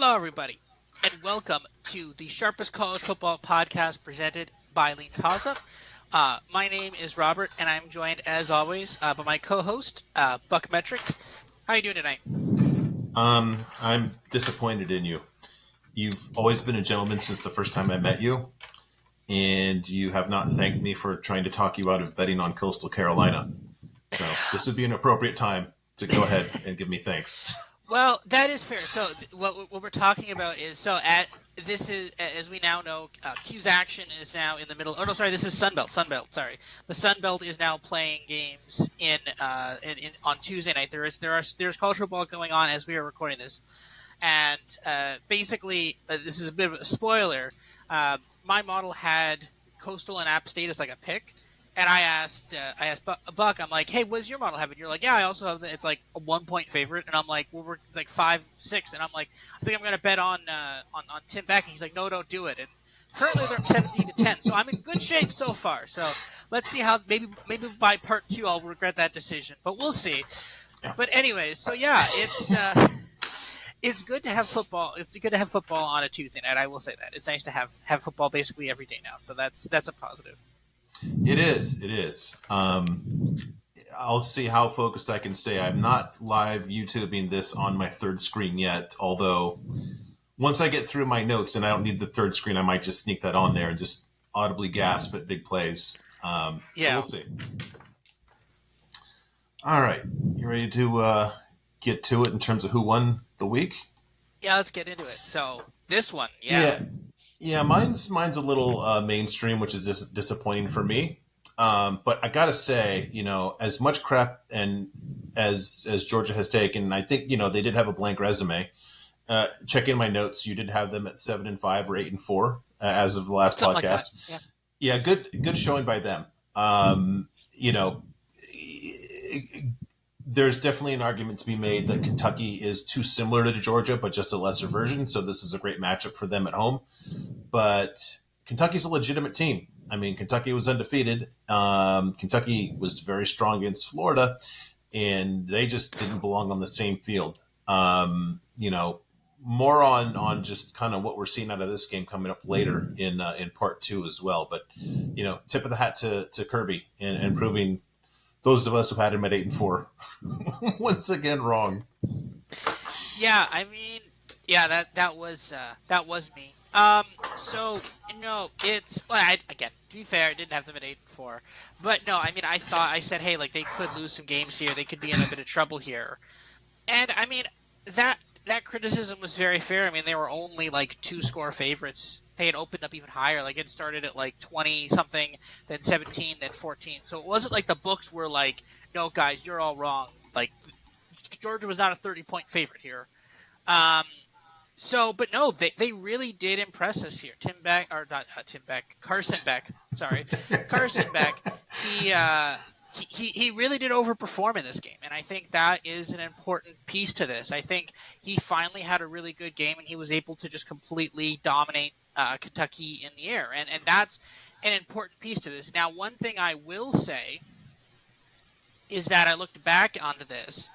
Hello, everybody, and welcome to the Sharpest College Football Podcast presented by LeanTossup. My name is Robert, and I'm joined, as always, by my co-host, BuckMetrics. How are you doing tonight? I'm disappointed in you. You've always been a gentleman since the first time I met you, and you have not thanked me for trying to talk you out of betting on Coastal Carolina. So this would be an appropriate time to go ahead and give me thanks. Well, that is fair. So, what we're talking about is this is, as we now know, Q's action is now in the middle. Oh no, sorry, this is Sunbelt. Sunbelt, sorry, the Sunbelt is now playing games on Tuesday night. There's college football going on as we are recording this, and basically, this is a bit of a spoiler. My model had Coastal and App State as like a pick, and I asked Buck, I'm like, hey, what does your model have? And you're like, yeah, I also have it's like a 1 point favorite, and I'm like, well, it's like 5-6, and I'm like, I think I'm gonna bet on Tim Beck, and he's like, no, don't do it. And currently they're 17-10, so I'm in good shape so far. So let's see how maybe by part 2 I'll regret that decision, but we'll see. But anyways, so yeah, it's good to have football. It's good to have football on a Tuesday night. I will say that it's nice to have football basically every day now. So that's a positive. It is. It is. I'll see how focused I can stay. I'm not live YouTubing this on my third screen yet, although once I get through my notes and I don't need the third screen, I might just sneak that on there and just audibly gasp at big plays. So Yeah. we'll see. All right. You ready to get to it in terms of who won the week? Yeah, let's get into it. So this one, yeah, Yeah. Yeah, mine's a little mainstream, which is just disappointing for me. But I gotta say, as much crap and as Georgia has taken, I think they did have a blank resume. Check in my notes; you did have them at 7-5 or 8-4 as of the last something like that. podcast. Yeah, Yeah, good showing by them. You know, there's definitely an argument to be made that Kentucky is too similar to Georgia, but just a lesser version. So this is a great matchup for them at home. But Kentucky's a legitimate team. I mean, Kentucky was undefeated. Kentucky was very strong against Florida, and they just didn't belong on the same field. More on just kind of what we're seeing out of this game coming up later in part 2 as well. But tip of the hat to Kirby and proving those of us who had him at 8-4 once again wrong. yeah. I mean, yeah, that was me. So it's well, again, to be fair, I didn't have them at 8-4, but no, I mean, I said, hey, like they could lose some games here, they could be in a bit of trouble here, and I mean that criticism was very fair. I mean, they were only like 2-score favorites. They had opened up even higher. Like it started at like 20 something, then 17, then 14. So it wasn't like the books were like, no, guys, you're all wrong. Like Georgia was not a 30-point favorite here. Um, but no, they really did impress us here. Tim Beck, or not Tim Beck, Carson Beck. Sorry, Carson Beck. He, uh, he really did overperform in this game, and I think that is an important piece to this. I think he finally had a really good game, and he was able to just completely dominate Kentucky in the air, and that's an important piece to this. Now, one thing I will say is that I looked back onto this,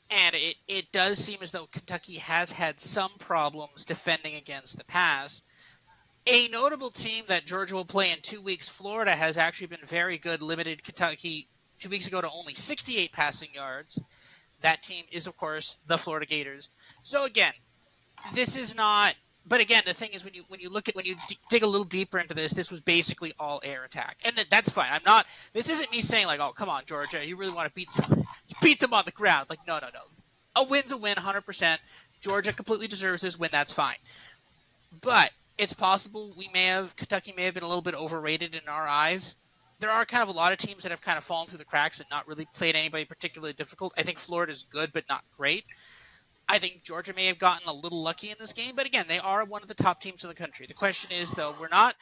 and it does seem as though Kentucky has had some problems defending against the pass. A notable team that Georgia will play in 2 weeks, Florida, has actually been very good, limited Kentucky 2 weeks ago to only 68 passing yards. That team is, of course, the Florida Gators. So again, this is not. But again, the thing is, when you dig a little deeper into this, this was basically all air attack, and that's fine. I'm not. This isn't me saying like, oh, come on, Georgia, you really want to beat them on the ground. Like, no. A win's a win, 100%. Georgia completely deserves this win. That's fine. But it's possible Kentucky may have been a little bit overrated in our eyes. There are kind of a lot of teams that have kind of fallen through the cracks and not really played anybody particularly difficult. I think Florida's good, but not great. I think Georgia may have gotten a little lucky in this game, but again, they are one of the top teams in the country. The question is, though, we're not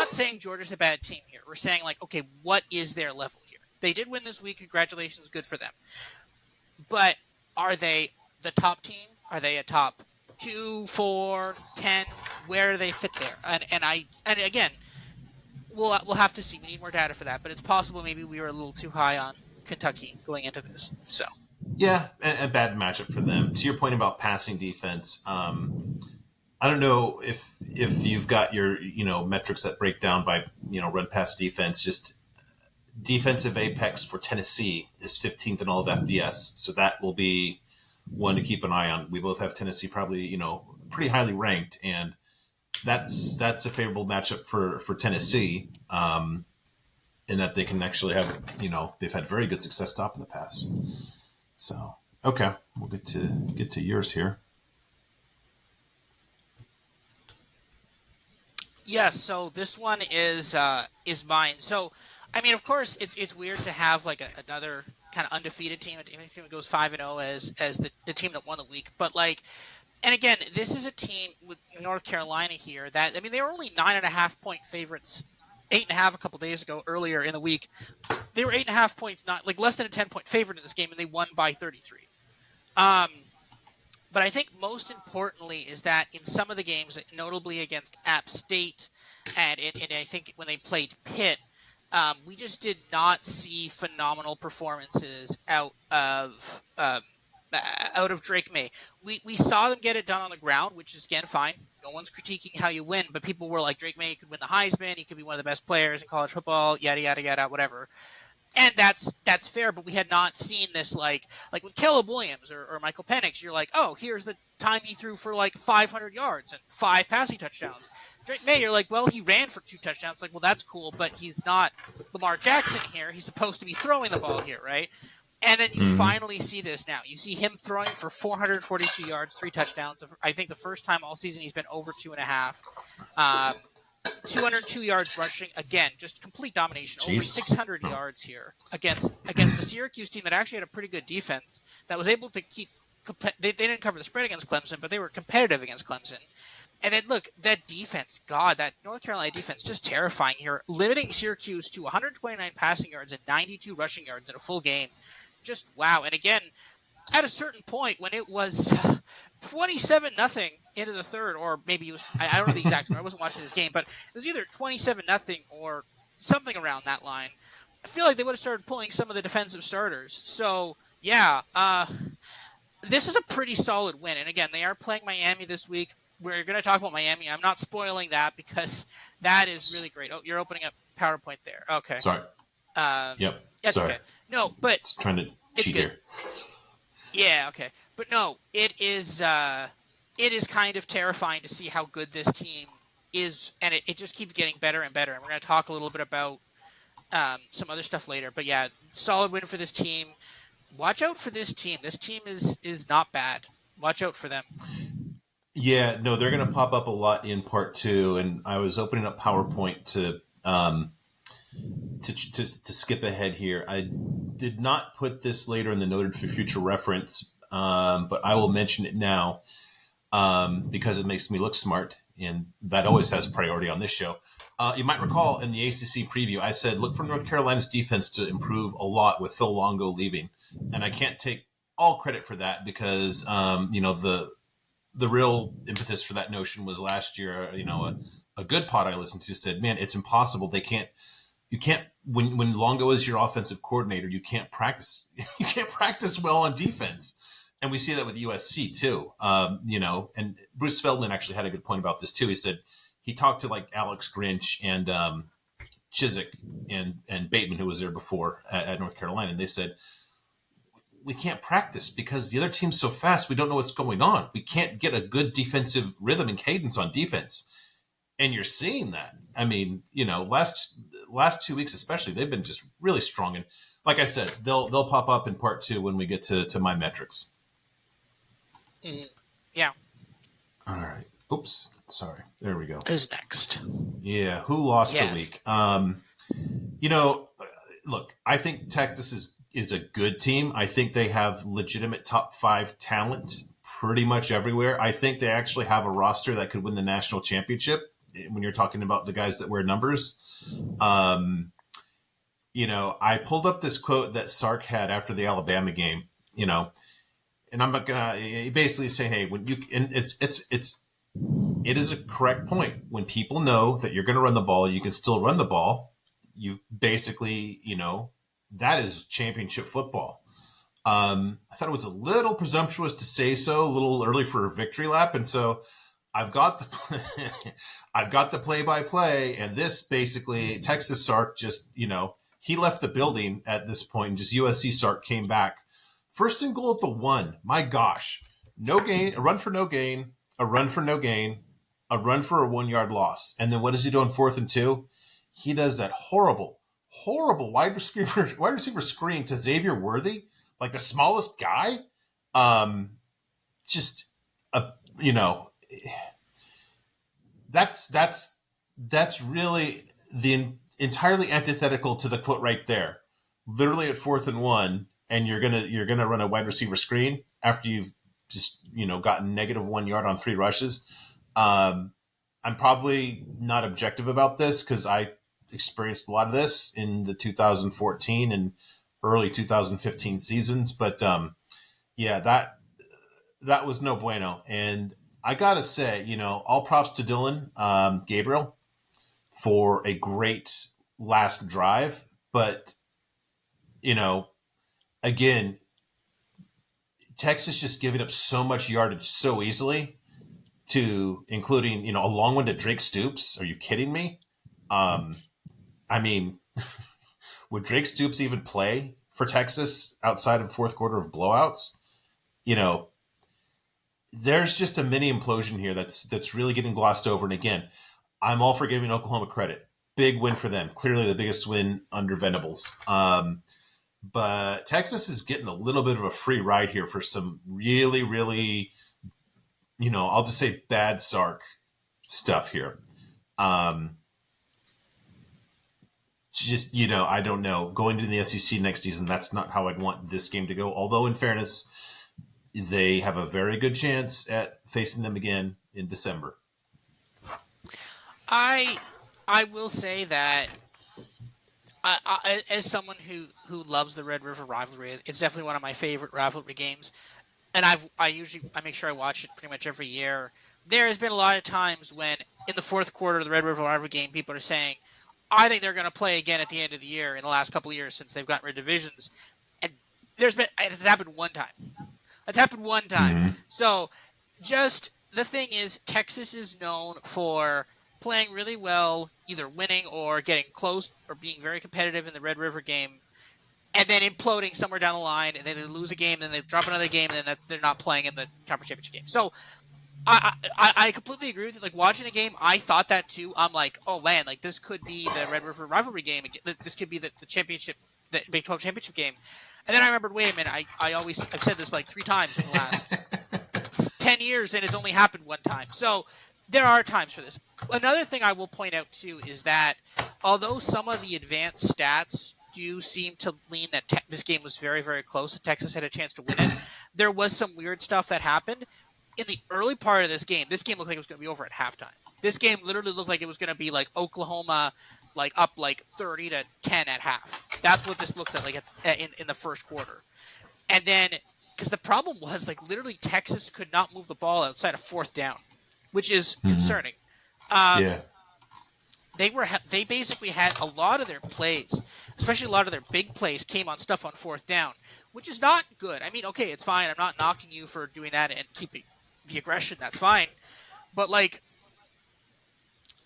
saying Georgia's a bad team here. We're saying like, okay, what is their level here? They did win this week. Congratulations, good for them. But are they the top team? Are they a top 2, 4, 10? Where do they fit there? And again, we'll have to see. We need more data for that. But it's possible maybe we were a little too high on Kentucky going into this. So Yeah, a bad matchup for them. To your point about passing defense, I don't know if you've got your metrics that break down by run pass defense. Just defensive apex for Tennessee is 15th in all of FBS, so that will be one to keep an eye on. We both have Tennessee probably pretty highly ranked, and that's a favorable matchup for Tennessee. In that they can actually have they've had very good success stopping the pass. So okay, we'll get to yours here. Yes, so this one is mine. So, I mean, of course, it's weird to have like another kind of undefeated team, a team that goes 5-0 as the team that won the week. But like, and again, this is a team with North Carolina here that I mean they were only 9.5 point favorites, 8.5 a couple days ago earlier in the week. They were 8.5 points, not like less than a 10 point favorite in this game, and they won by 33. Um, but I think most importantly is that in some of the games, notably against App State, and I think when they played Pitt, we just did not see phenomenal performances out of Drake May. We saw them get it done on the ground, which is again fine. No one's critiquing how you win, but people were like, Drake May could win the Heisman. He could be one of the best players in college football. Yada yada yada, whatever. And that's fair, but we had not seen this like with Caleb Williams or Michael Penix. You're like, oh, here's the time he threw for like 500 yards and 5 passing touchdowns. Drake May, you're like, well, he ran for 2 touchdowns. Like, well, that's cool, but he's not Lamar Jackson here. He's supposed to be throwing the ball here, right? And then you Mm-hmm. finally see this now. You see him throwing for 442 yards, 3 touchdowns. I think the first time all season he's been over 2.5. Um, 202 yards rushing. Again, just complete domination. Over Jesus. 600 yards here against the Syracuse team that actually had a pretty good defense that was able to keep. They didn't cover the spread against Clemson, but they were competitive against Clemson. And then look, that defense, God, that North Carolina defense, just terrifying here. Limiting Syracuse to 129 passing yards and 92 rushing yards in a full game. Just wow. And again, at a certain point when it was 27-0 into the third, or maybe it was, I don't know the exact score. I wasn't watching this game, but it was either 27-0 or something around that line. I feel like they would have started pulling some of the defensive starters. So, yeah, this is a pretty solid win. And again, they are playing Miami this week. We're going to talk about Miami. I'm not spoiling that because that is really great. Oh, you're opening up PowerPoint there. Okay. Sorry. Um, Yep. that's Sorry. okay. No, but Just trying to it's cheat good. here. Yeah, okay. But no, it is kind of terrifying to see how good this team is, and it just keeps getting better and better. And we're going to talk a little bit about some other stuff later. But yeah, solid win for this team. Watch out for this team. This team is not bad. Watch out for them. Yeah, no, they're going to pop up a lot in part two, and I was opening up PowerPoint to skip ahead here. I did not put this later in the noted for future reference, but I will mention it now because it makes me look smart, and that always has priority on this show. You might recall in the ACC preview, I said look for North Carolina's defense to improve a lot with Phil Longo leaving, and I can't take all credit for that because the real impetus for that notion was last year. A good pod I listened to said, "Man, it's impossible. You can't when Longo is your offensive coordinator, you can't practice. You can't practice well on defense." And we see that with USC too. And Bruce Feldman actually had a good point about this too. He said he talked to like Alex Grinch and Chiswick and Bateman, who was there before at North Carolina, and they said we can't practice because the other team's so fast. We don't know what's going on. We can't get a good defensive rhythm and cadence on defense. And you're seeing that. I mean, last 2 weeks especially, they've been just really strong. And like I said, they'll pop up in part two when we get to my metrics. Mhm. Yeah, All right. Oops. Sorry. There we go. who's next? Yeah. Who lost the Yes. week? You know, look, I think Texas is a good team. I think they have legitimate top five talent pretty much everywhere. I think they actually have a roster that could win the national championship when you're talking about the guys that wear numbers. Um, I pulled up this quote that Sark had after the Alabama game, and I'm not gonna basically saying, hey, when you and it is a correct point. When people know that you're gonna run the ball, you can still run the ball. You basically, that is championship football. I thought it was a little presumptuous to say so, a little early for a victory lap, and so I've got the I've got the play by play, and this basically Texas Sark just he left the building at this point, and just USC Sark came back, first and goal at the 1. My gosh, no gain, a run for no gain, a run for no gain, a run for a 1 yard loss, and then what does he do on 4th and 2? He does that horrible wide receiver screen to Xavier Worthy, like the smallest guy. Um, just a you know that's really entirely antithetical to the quote right there. Literally at 4th and 1, and you're gonna run a wide receiver screen after you've just gotten -1 yard on 3 rushes. Um, I'm probably not objective about this because I experienced a lot of this in the 2014 and early 2015 seasons, but yeah, that was no bueno. And I gotta say, all props to Dylan Gabriel for a great last drive. But you know, again, Texas just giving up so much yardage so easily, to including a long one to Drake Stoops. Are you kidding me? Um, I mean, would Drake Stoops even play for Texas outside of fourth quarter of blowouts? You know, there's just a mini implosion here that's really getting glossed over. And again, I'm all for giving Oklahoma credit. Big win for them. Clearly the biggest win under Venables. But Texas is getting a little bit of a free ride here for some really, really, I'll just say bad Sark stuff here. Um, I don't know. Going to the SEC next season, that's not how I'd want this game to go. Although, in fairness, they have a very good chance at facing them again in December. I I will say that as someone who loves the Red River rivalry, it's definitely one of my favorite rivalry games, and I make sure I watch it pretty much every year. There has been a lot of times when in the fourth quarter of the Red River rivalry game, people are saying, "I think they're going to play again at the end of the year." In the last couple of years, since they've gotten rid of divisions, and it's happened one time. It's happened one time. Mm-hmm. So, just the thing is, Texas is known for playing really well, either winning or getting close or being very competitive in the Red River game, and then imploding somewhere down the line, and then they lose a game, and then they drop another game, and then they're not playing in the conference championship game. So I completely agree with you. Like, watching the game, I thought that too. I'm like, oh man, like this could be the Red River rivalry game. This could be the championship, the Big 12 championship game. And then I remembered, wait a minute, I've said this like 3 times in the last 10 years, and it's only happened one time. So there are times for this. Another thing I will point out too is that although some of the advanced stats do seem to lean that this game was very, very close and Texas had a chance to win it, there was some weird stuff that happened. In the early part of this game looked like it was going to be over at halftime. This game literally looked like it was going to be like Oklahoma, like up like 30-10 at half. That's what this looked like in the first quarter. And then, because the problem was, like, literally Texas could not move the ball outside of fourth down, which is Mm-hmm. concerning. Um, Yeah. they basically had a lot of their plays, especially a lot of their big plays, came on stuff on fourth down, which is not good. I mean, okay, it's fine. I'm not knocking you for doing that and keeping the aggression. That's fine. But, like,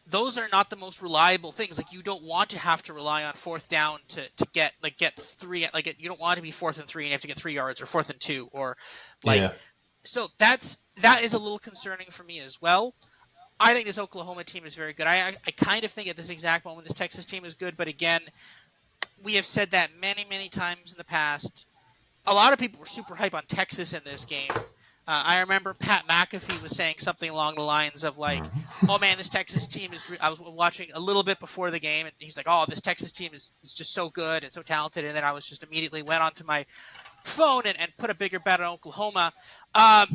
those are not the most reliable things. Like, you don't want to have to rely on fourth down to get three. Like, you don't want to be 4th and 3 and you have to get 3 yards, or 4th and 2, or like. Yeah. So that is a little concerning for me as well. I think this Oklahoma team is very good. I kind of think at this exact moment this Texas team is good, but again, we have said that many, many times in the past. A lot of people were super hype on Texas in this game. I remember Pat McAfee was saying something along the lines of like, "Oh man, this Texas team is." I was watching a little bit before the game, and he's like, "Oh, this Texas team is just so good and so talented." And then I was just immediately went onto my phone and put a bigger bet on Oklahoma, um,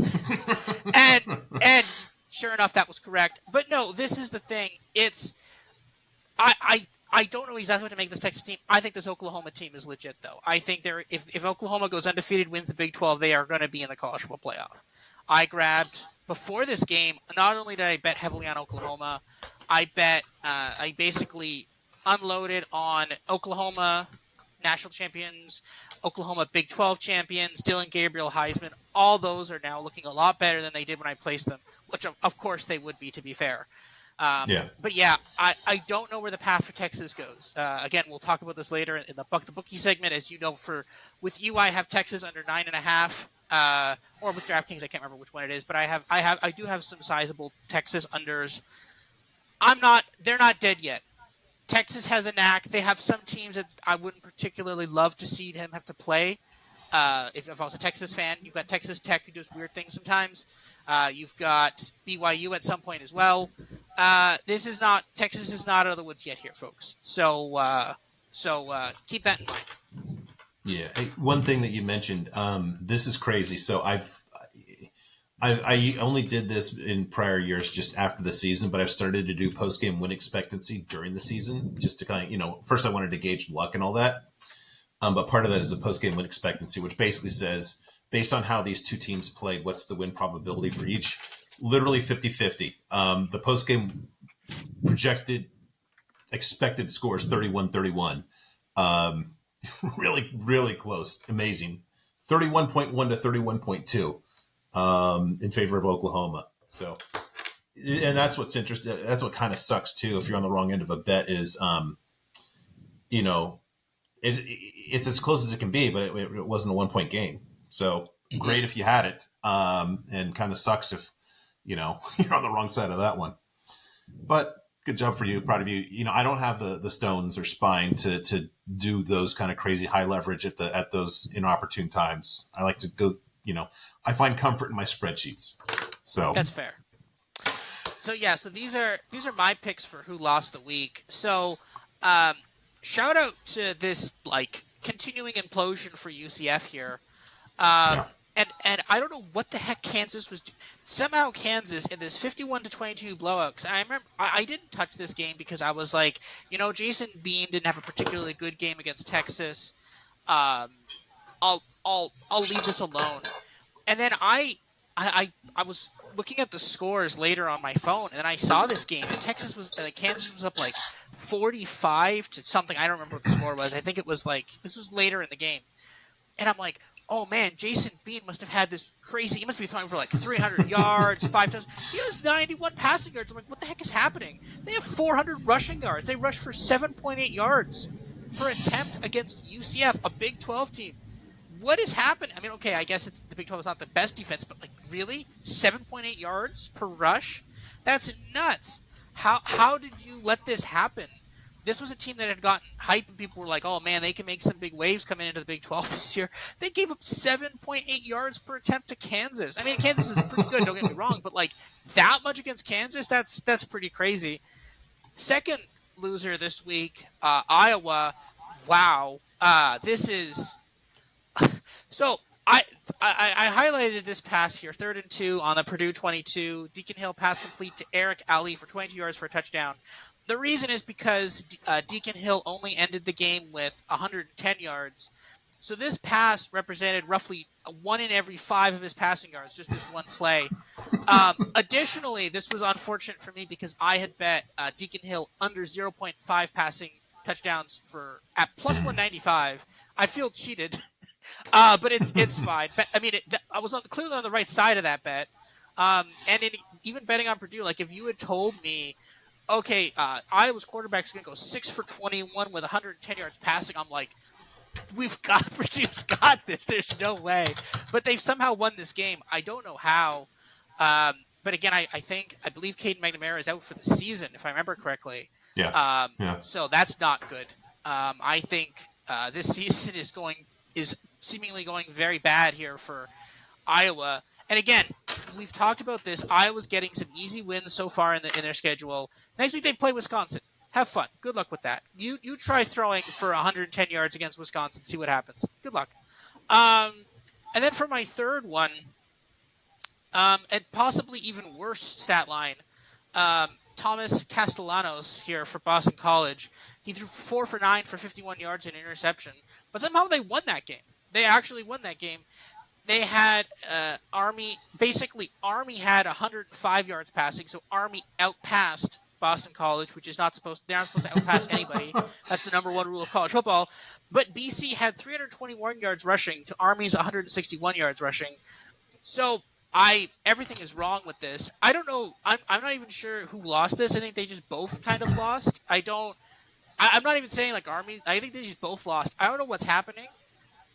and sure enough, that was correct. But no, this is the thing. It's I don't know exactly what to make this Texas team. I think this Oklahoma team is legit, though. I think if Oklahoma goes undefeated, wins the Big 12, they are going to be in the college football playoff. I grabbed before this game. Not only did I bet heavily on Oklahoma, I basically unloaded on Oklahoma national champions, Oklahoma Big 12 champions, Dylan Gabriel, Heisman. All those are now looking a lot better than they did when I placed them, which of course they would be, to be fair. Yeah. But yeah, I don't know where the path for Texas goes. Again, we'll talk about this later in the Buck the Bookie segment. As you know, with you, I have Texas under 9.5. Or with DraftKings, I can't remember which one it is, but I do have some sizable Texas unders. They're not dead yet. Texas has a knack. They have some teams that I wouldn't particularly love to see them have to play. If I was a Texas fan, you've got Texas Tech who does weird things sometimes. You've got BYU at some point as well. Texas is not out of the woods yet here, folks. So keep that in mind. Yeah. Hey, one thing that you mentioned, this is crazy. So I only did this in prior years just after the season, but I've started to do post game win expectancy during the season just to kind of, first I wanted to gauge luck and all that. But part of that is a post game win expectancy, which basically says, based on how these two teams played, what's the win probability for each? Literally 50-50. The post game projected expected score is 31-31. Really, really close. Amazing. 31.1 to 31.2 in favor of Oklahoma. So, and that's what's interesting. That's what kind of sucks too. If you're on the wrong end of a bet, is you know, it's as close as it can be, but it wasn't a 1 point game. So great if you had it, and kind of sucks if you're on the wrong side of that one. But good job for you. Proud of you. I don't have the stones or spine to do those kind of crazy high leverage at those inopportune times. I like to go. I find comfort in my spreadsheets. So That's fair. So yeah, so these are my picks for who lost the week. So shout out to this continuing implosion for UCF here. yeah. And I don't know what the heck Kansas was doing. Somehow Kansas in this 51-22 blowout. Cause I remember I didn't touch this game because I was like, Jason Bean didn't have a particularly good game against Texas. I'll leave this alone. And then I was looking at the scores later on my phone, and then I saw this game. And Kansas was up 45 to something. I don't remember what the score was. I think it was this was later in the game, and I'm like, oh man, Jason Bean must have had this crazy. He must be throwing for 300 yards, 5 touchdowns. He has 91 passing yards. I'm like, what the heck is happening? They have 400 rushing yards. They rushed for 7.8 yards per attempt against UCF, a Big 12 team. What is happening? I mean, okay, I guess the Big 12 is not the best defense, but really, 7.8 yards per rush? That's nuts. How did you let this happen? This was a team that had gotten hype, and people were like, oh man, they can make some big waves coming into the Big 12 this year. They gave up 7.8 yards per attempt to Kansas. I mean, Kansas is pretty good, don't get me wrong, but that much against Kansas, that's pretty crazy. Second loser this week, Iowa. Wow. This is... So I highlighted this pass here, 3rd and 2 on the Purdue 22. Deacon Hill pass complete to Eric Ali for 22 yards for a touchdown. The reason is because Deacon Hill only ended the game with 110 yards. So this pass represented roughly 1 in every 5 of his passing yards, just this one play. Additionally, this was unfortunate for me because I had bet Deacon Hill under 0.5 passing touchdowns at plus 195. I feel cheated. But it's fine. I mean, I was clearly on the right side of that bet. And even betting on Purdue, if you had told me, okay, Iowa's quarterback's going to go 6 for 21 with 110 yards passing, I'm like, Purdue's got this. There's no way. But they've somehow won this game. I don't know how. But again, I believe Caden McNamara is out for the season, if I remember correctly. Yeah. Yeah. So that's not good. I think this season is seemingly going very bad here for Iowa. And again, we've talked about this. Iowa's getting some easy wins so far in their schedule. Next week they play Wisconsin. Have fun. Good luck with that. You try throwing for 110 yards against Wisconsin. See what happens. Good luck. And then for my third one, and possibly even worse stat line, Thomas Castellanos here for Boston College. He threw 4 for 9 for 51 yards and an interception. But somehow they won that game. They actually won that game. They had Army had 105 yards passing, so Army outpassed Boston College, which is not supposed they're not supposed to outpass anybody. That's the number one rule of college football. But BC had 321 yards rushing to Army's 161 yards rushing. So I everything is wrong with this. I don't know. I'm not even sure who lost this. I think they just both kind of lost. I'm not even saying like Army. I think they just both lost. I don't know what's happening.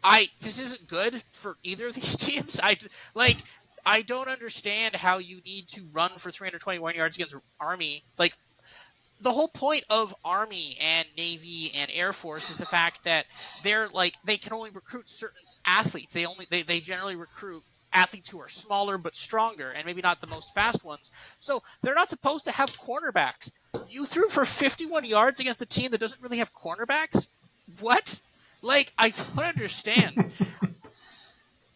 I This isn't good for either of these teams. Like I don't understand how you need to run for 321 yards against Army. Like the whole point of Army and Navy and Air Force is the fact that they can only recruit certain athletes. They generally recruit athletes who are smaller but stronger and maybe not the most fast ones. So they're not supposed to have cornerbacks. You threw for 51 yards against a team that doesn't really have cornerbacks? What? Like I don't understand.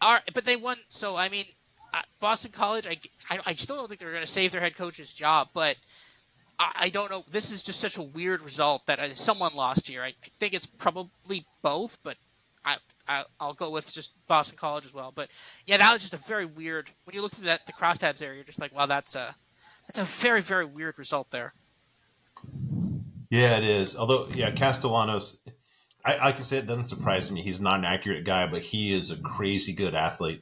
But they won. So I mean, Boston College. I still don't think they're going to save their head coach's job, but I don't know. This is just such a weird result that someone lost here. I think it's probably both, but I'll go with just Boston College as well. But yeah, that was just a very weird. When you look through the crosstabs there, you're just like, wow, that's a very very weird result there. Yeah, it is. Although, yeah, Castellanos, I can say it doesn't surprise me. He's not an accurate guy, but he is a crazy good athlete.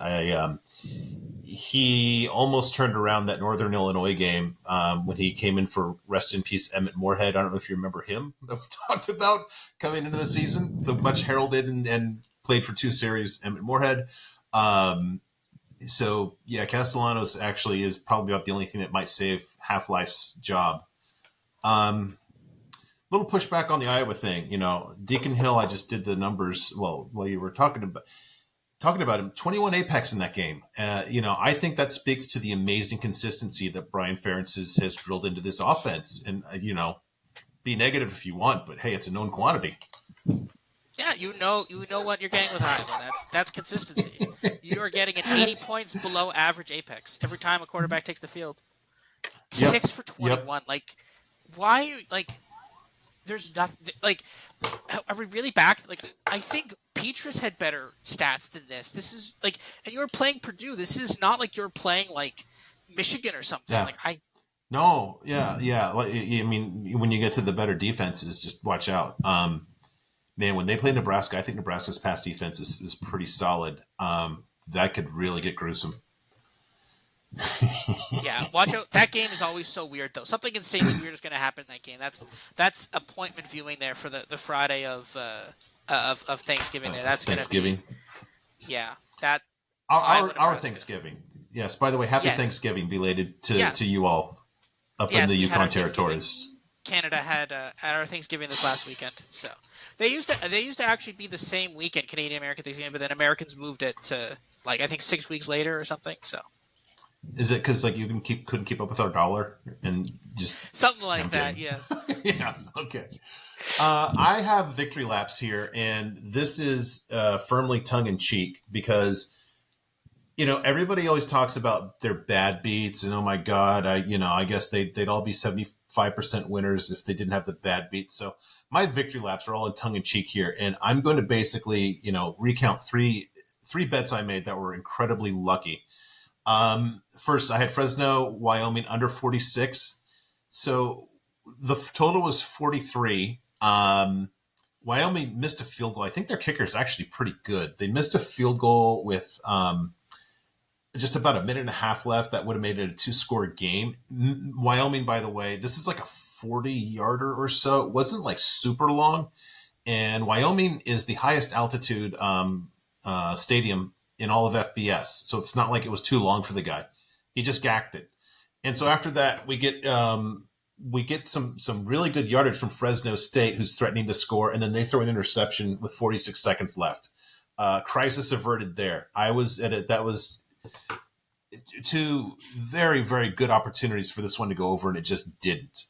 He almost turned around that Northern Illinois game when he came in for rest in peace Emmett Moorhead. I don't know if you remember him that we talked about coming into the season, the much heralded and played for 2 series Emmett Moorhead. So yeah, Castellanos actually is probably about the only thing that might save Half-Life's job. Little pushback on the Iowa thing, Deacon Hill. I just did the numbers. Well, while you were talking about him, 21 apex in that game. I think that speaks to the amazing consistency that Brian Ferentz has drilled into this offense. And be negative if you want, but hey, it's a known quantity. Yeah, you know what you're getting with Iowa. That's consistency. You are getting an 80 points below average apex every time a quarterback takes the field. Yep. 6 for 21. Yep. Like, why? Like, there's nothing. Like, are we really back? Like, I think Petrus had better stats than this. This is like, and you were playing Purdue. This is not like you're playing like Michigan or something. Yeah. Like No. Yeah. I mean, when you get to the better defenses, just watch out. Man, when they play Nebraska, I think Nebraska's pass defense is pretty solid. That could really get gruesome. Yeah, watch out. That game is always so weird, though. Something insanely weird is going to happen in that game. That's appointment viewing there for the Friday of Thanksgiving. There, that's Thanksgiving. Going to be, yeah, that our Thanksgiving. Yes. By the way, happy Thanksgiving belated to you all up in the Yukon territories. Canada had our Thanksgiving this last weekend, so they used to actually be the same weekend, Canadian American Thanksgiving, but then Americans moved it to like I think 6 weeks later or something. So. Is it because like you couldn't keep up with our dollar and just something like that? Yes. Yeah. Okay. I have victory laps here, and this is firmly tongue in cheek because everybody always talks about their bad beats and oh my god, I guess they'd all be 75% winners if they didn't have the bad beats. So my victory laps are all in tongue in cheek here, and I'm going to basically recount three bets I made that were incredibly lucky. First, I had Fresno, Wyoming under 46. So the total was 43. Wyoming missed a field goal. I think their kicker is actually pretty good. They missed a field goal with just about a minute and a half left. That would have made it a 2-score game. Wyoming, by the way, this is like a 40-yarder or so. It wasn't like super long. And Wyoming is the highest altitude stadium in all of FBS. So it's not like it was too long for the guy. He just gacked it. And so after that, we get some really good yardage from Fresno State, who's threatening to score, and then they throw an interception with 46 seconds left. Crisis averted there. I was at it. That was 2 very, very good opportunities for this one to go over, and it just didn't.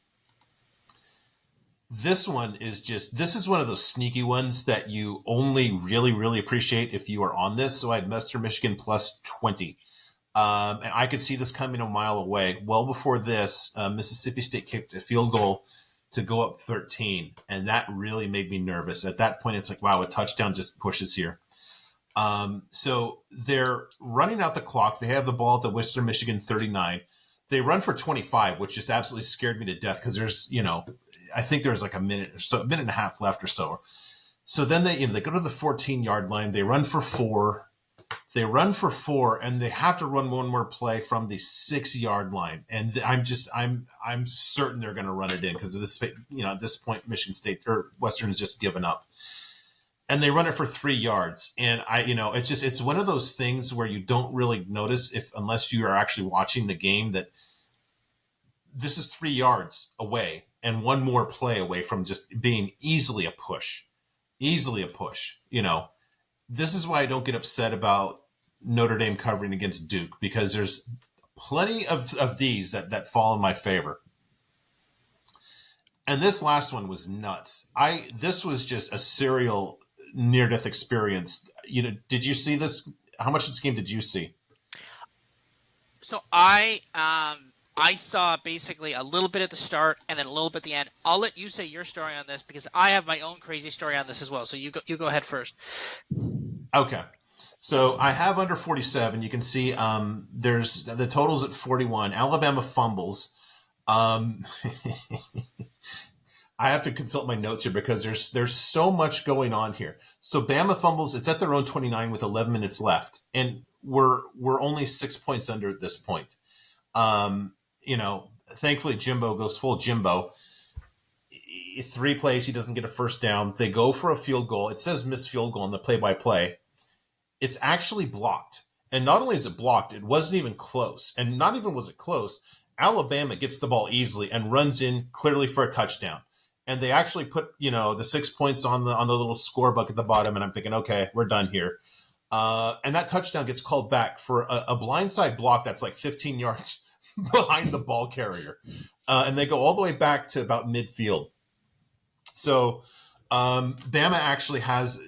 This one this is one of those sneaky ones that you only really, really appreciate if you are on this. So I had Western Michigan plus 20. And I could see this coming a mile away. Well before this, Mississippi State kicked a field goal to go up 13. And that really made me nervous. At that point, it's like, wow, a touchdown just pushes here. So they're running out the clock. They have the ball at the Western Michigan 39. They run for 25, which just absolutely scared me to death because there's, I think there's like a minute or so, a minute and a half left or so. So then they go to the 14-yard line. They run for four. And they have to run one more play from the 6-yard line. And I'm certain they're going to run it in because at this point, Michigan State or Western has just given up. And they run it for 3 yards. And it's one of those things where you don't really notice unless you are actually watching the game that this is 3 yards away and one more play away from just being easily a push. This is why I don't get upset about Notre Dame covering against Duke, because there's plenty of these that fall in my favor. And this last one was nuts. This was just a serial near-death experience. Did you see this? How much of this game did you see? So I saw basically a little bit at the start and then a little bit at the end. I'll let you say your story on this because I have my own crazy story on this as well. So you go ahead first. Okay. So I have under 47. You can see there's the totals at 41. Alabama fumbles. I have to consult my notes here because there's so much going on here. So Bama fumbles. It's at their own 29 with 11 minutes left, and we're only 6 points under at this point. Thankfully Jimbo goes full Jimbo. 3 plays, he doesn't get a first down. They go for a field goal. It says missed field goal in the play-by-play. It's actually blocked. And not only is it blocked, it wasn't even close. And not even was it close, Alabama gets the ball easily and runs in clearly for a touchdown. And they actually put, the 6 points on the little score book at the bottom. And I'm thinking, okay, we're done here. And that touchdown gets called back for a blindside block that's like 15 yards behind the ball carrier. And they go all the way back to about midfield. So Bama actually has,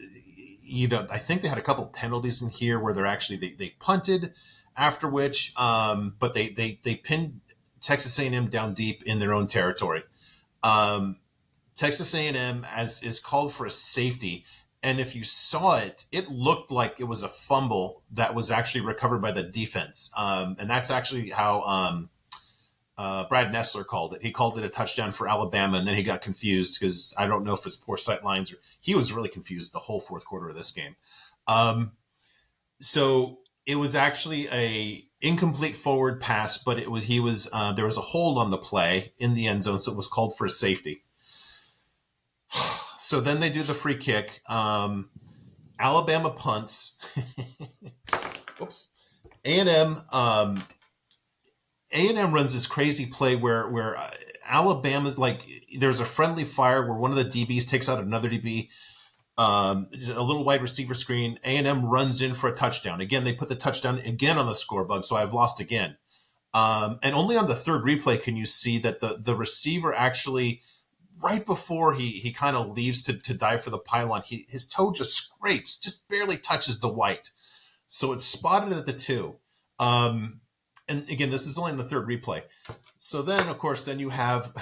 I think they had a couple penalties in here where they punted, after which, but they pinned Texas A&M down deep in their own territory. Texas A&M is called for a safety, and if you saw it, it looked like it was a fumble that was actually recovered by the defense, and that's actually how Brad Nessler called it. He called it a touchdown for Alabama, and then he got confused because I don't know if it's poor sight lines or he was really confused the whole fourth quarter of this game. So it was actually a incomplete forward pass, but there was a hold on the play in the end zone, so it was called for a safety. So then they do the free kick. Alabama punts. Oops. A&M runs this crazy play where Alabama's like there's a friendly fire where one of the DBs takes out another DB, a little wide receiver screen. A&M runs in for a touchdown. Again, they put the touchdown again on the scorebug, so I've lost again. And only on the third replay can you see that the receiver actually, right before he kind of leaves to dive for the pylon, his toe just scrapes, just barely touches the white. So it's spotted at the 2. And again, this is only in the third replay. So then, of course, you have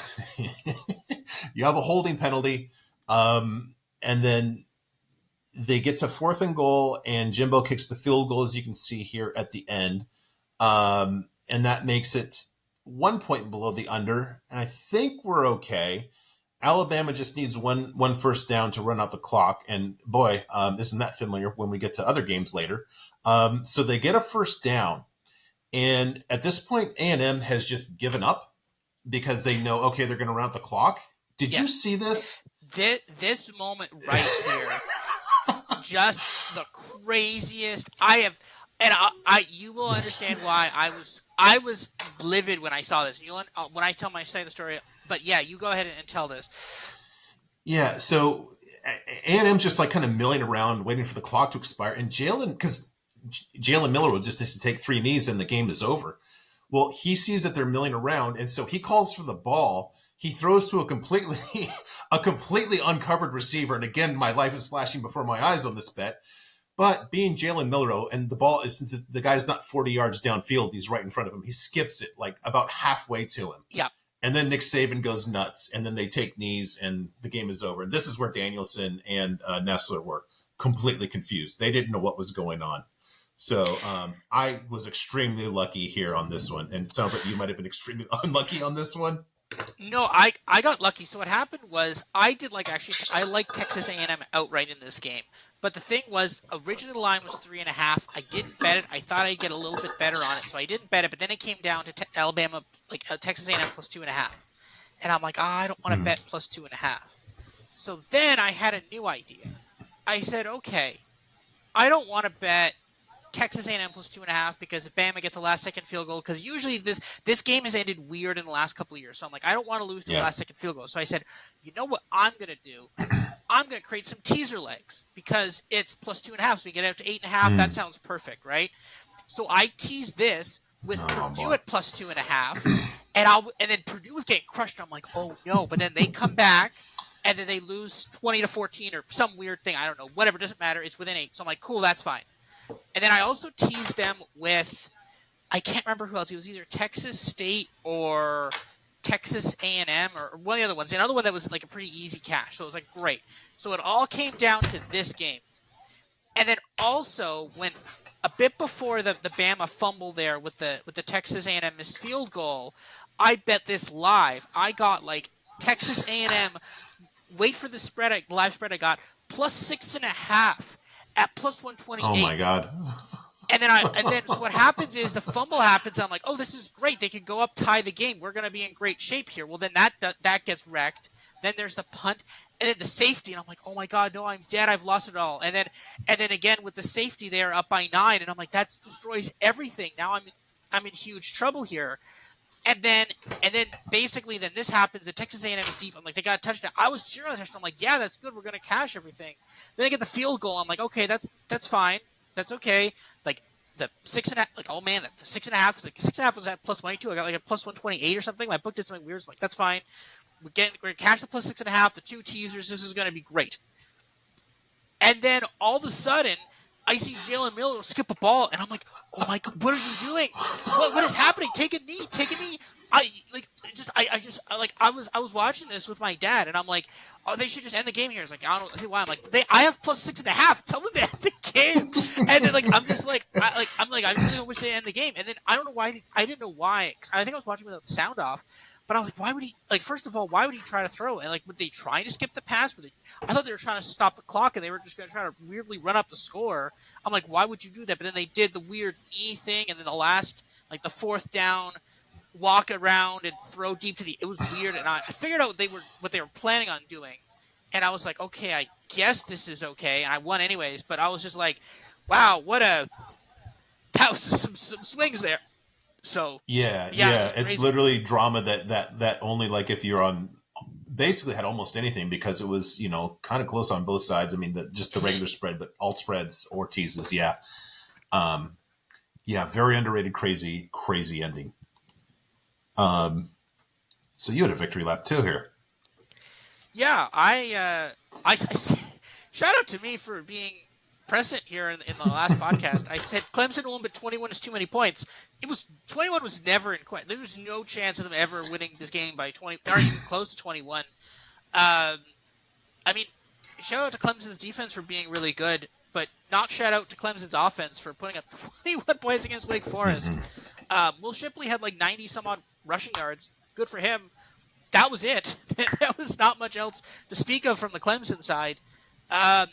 a holding penalty, and then they get to 4th and goal, and Jimbo kicks the field goal, as you can see here at the end, and that makes it 1 point below the under. And I think we're okay. Alabama just needs one first down to run out the clock, and boy, isn't that familiar when we get to other games later. So they get a first down. And at this point, A&M has just given up because they know, okay, they're going to run out the clock. Did you see this? This moment right here, just the craziest I have, and you will understand why I was livid when I saw this. When I tell my side of the story, but yeah, you go ahead and tell this. Yeah, so A&M's just like kind of milling around, waiting for the clock to expire, and Jalen Miller will just take 3 knees and the game is over. Well, he sees that they're milling around, and so he calls for the ball. He throws to a completely uncovered receiver, and again, my life is flashing before my eyes on this bet. But being Jalen Miller, and the ball is, since the guy's not 40 yards downfield, he's right in front of him. He skips it like about halfway to him. Yeah. And then Nick Saban goes nuts, and then they take knees, and the game is over. And this is where Danielson and Nessler were completely confused. They didn't know what was going on. So I was extremely lucky here on this one, and it sounds like you might have been extremely unlucky on this one. No, I got lucky. So what happened was I did like actually I like Texas A&M outright in this game. But the thing was, originally the line was 3.5. I didn't bet it. I thought I'd get a little bit better on it, so I didn't bet it. But then it came down to Alabama, like Texas A&M plus 2.5, and I'm like, I don't want to Mm. bet plus 2.5. So then I had a new idea. I said, okay, I don't want to bet Texas A&M plus 2.5 because if Bama gets a last-second field goal, because usually this game has ended weird in the last couple of years. So I'm like, I don't want to lose to a Yeah. last-second field goal. So I said, you know what I'm gonna do? I'm gonna create some teaser legs because it's plus 2.5, so we get it up to 8.5. That Mm. sounds perfect, right? So I teased this with Oh Purdue boy. at plus 2.5, and then Purdue was getting crushed. I'm like, oh no! But then they come back, and then they lose 20-14 or some weird thing. I don't know. Whatever, doesn't matter. It's within 8. So I'm like, cool, that's fine. And then I also teased them with I can't remember who else. It was either Texas State or Texas A&M or one of the other ones. Another one that was like a pretty easy cash. So it was like great. So it all came down to this game. And then also when a bit before the Bama fumble there with the Texas A&M missed field goal, I bet this live. I got like Texas A&M. Wait for the spread. Live spread I got plus 6.5 at plus Oh my 128. God. And then so what happens is the fumble happens. I'm like, oh, this is great. They could go up, tie the game. We're gonna be in great shape here. Well, then that gets wrecked. Then there's the punt, and then the safety, and I'm like, oh my god, no, I'm dead. I've lost it all. And then again with the safety, they're up by 9, and I'm like, that destroys everything. Now I'm in huge trouble here. And then and then basically then this happens. The Texas A&M is deep. I'm like, they got a touchdown. I was cheering on the touchdown. I'm like, yeah, that's good. We're gonna cash everything. Then they get the field goal. I'm like, okay, that's fine. That's okay. Like the 6.5. Like oh man, the 6.5 was like 6.5 was at plus money too. I got like a plus 128 or something. My book did something weird. So I'm like that's fine. We're gonna cash the plus 6.5. The 2 teasers. This is gonna be great. And then all of a sudden, I see Jalen Miller skip a ball, and I'm like, "Oh my god, what are you doing? What is happening? Take a knee, take a knee." I was watching this with my dad, and I'm like, "Oh, they should just end the game here." It's like I don't see why. I'm like, I have plus 6.5. Tell them to end the game. And then like I'm just like I really wish they end the game. And then I don't know why I didn't know why. 'Cause I think I was watching without the sound off. But I was like, why would he? Like, first of all, why would he try to throw? And like, were they trying to skip the pass? I thought they were trying to stop the clock, and they were just going to try to weirdly run up the score. I'm like, why would you do that? But then they did the weird knee thing, and then like the fourth down, walk around and throw deep to the. It was weird, and I figured out what they were planning on doing, and I was like, okay, I guess this is okay, and I won anyways. But I was just like, wow, that was some swings there. So Yeah, yeah, it yeah. was It's crazy. literally drama that only like if you're on basically had almost anything because it was kind of close on both sides. I mean, just the Mhm. regular spread, but alt spreads or teases. Yeah, um, yeah. Very underrated, crazy ending. So you had a victory lap too here. Yeah, shout out to me for being present here in the last podcast. I said Clemson won, but 21 is too many points. It was 21 was never in question. There was no chance of them ever winning this game by 20 or even close to 21. I mean, shout out to Clemson's defense for being really good, but not shout out to Clemson's offense for putting up 21 points against Wake Forest. Mm-hmm. Will Shipley had like 90 some odd rushing yards. Good for him. That was it. There was not much else to speak of from the Clemson side. Um,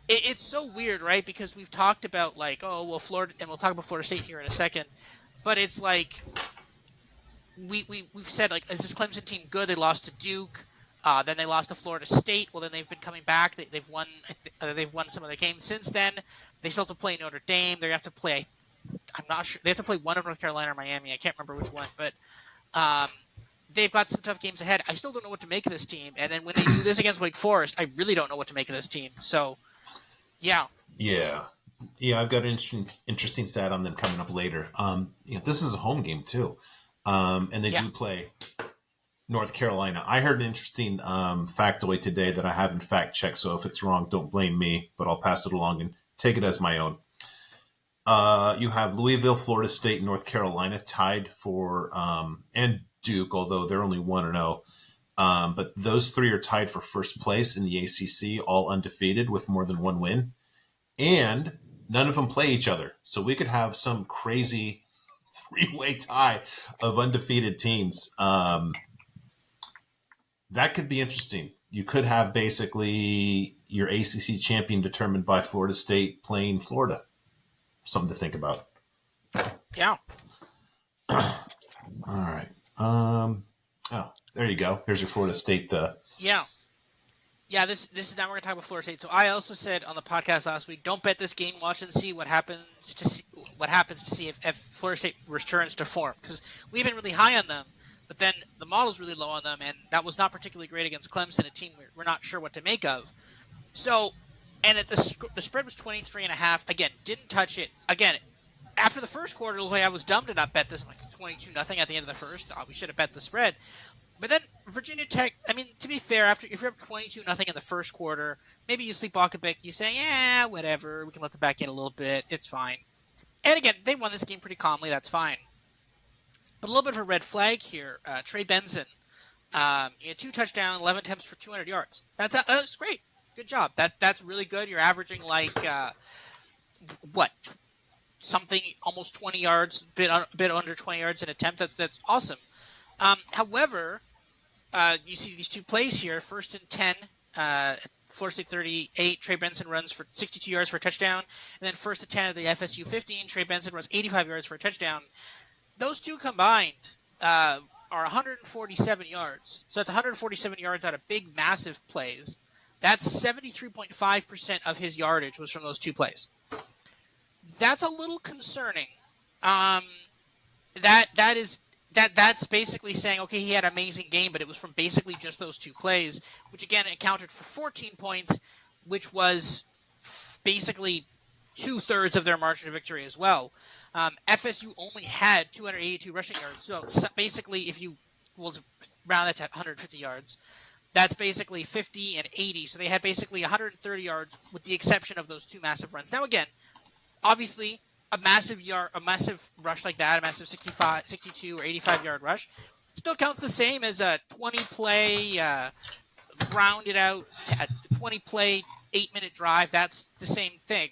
it's so weird, right? Because we've talked about like, oh, well, Florida, and we'll talk about Florida State here in a second. But it's like we've said like, is this Clemson team good? They lost to Duke. Then they lost to Florida State. Well, then they've been coming back. They've won. They've won some of their games since then. They still have to play Notre Dame. They have to play. I'm not sure. They have to play one of North Carolina or Miami. I can't remember which one, but um, they've got some tough games ahead. I still don't know what to make of this team. And then when they do this against Wake Forest, I really don't know what to make of this team. So yeah, Yeah, yeah. I've got an interesting stat on them coming up later. This is a home game too, and they yeah. do play North Carolina. I heard an interesting factoid today that I haven't fact checked. So if it's wrong, don't blame me, but I'll pass it along and take it as my own. You have Louisville, Florida State, North Carolina tied for, and Duke, although they're only 1-0. But those three are tied for first place in the ACC, all undefeated with more than one win. And None of them play each other. So we could have some crazy three-way tie of undefeated teams. That could be interesting. You could have basically your ACC champion determined by Florida State playing Florida. Something to think about. Yeah. All right. Oh, there you go. Here's your Florida State. Yeah. Yeah, this is now we're gonna talk about Florida State. So I also said on the podcast last week, don't bet this game. Watch and see what happens to see if Florida State returns to form, because we've been really high on them, but then the model's really low on them, and that was not particularly great against Clemson, a team we're not sure what to make of. So, and the spread was 23.5. Again, didn't touch it. Again, after the first quarter, I was dumb to not bet this. I'm like 22-0 at the end of the first. We should have bet the spread. But then Virginia Tech, I mean, to be fair, if you're up 22-0 in the first quarter, maybe you sleepwalk a bit. You say, yeah, whatever. We can let them back in a little bit. It's fine. And again, they won this game pretty calmly. That's fine. But a little bit of a red flag here. Trey Benson, he had 2 touchdowns, 11 attempts for 200 yards. That's great. Good job. That's really good. You're averaging like what, something almost 20 yards, a bit under 20 yards an attempt. That's awesome. However, you see these 2 plays here. First and 10, Florida State 38. Trey Benson runs for 62 yards for a touchdown, and then first and 10 at the FSU 15. Trey Benson runs 85 yards for a touchdown. Those 2 combined are 147 yards. So that's 147 yards out of big, massive plays. That's 73.5% of his yardage was from those 2 plays. That's a little concerning. That's basically saying, okay, he had an amazing game, but it was from basically just those 2 plays, which again accounted for 14 points, which was basically 2/3 of their margin of victory as well. FSU only had 282 rushing yards, so basically, if you will round that to 150 yards, that's basically 50 and 80. So they had basically 130 yards, with the exception of those 2 massive runs. Now again, obviously, a massive rush like that, a massive 65, 62, or 85-yard rush, still counts the same as a 20-play, rounded out, 20-play, 8-minute drive. That's the same thing.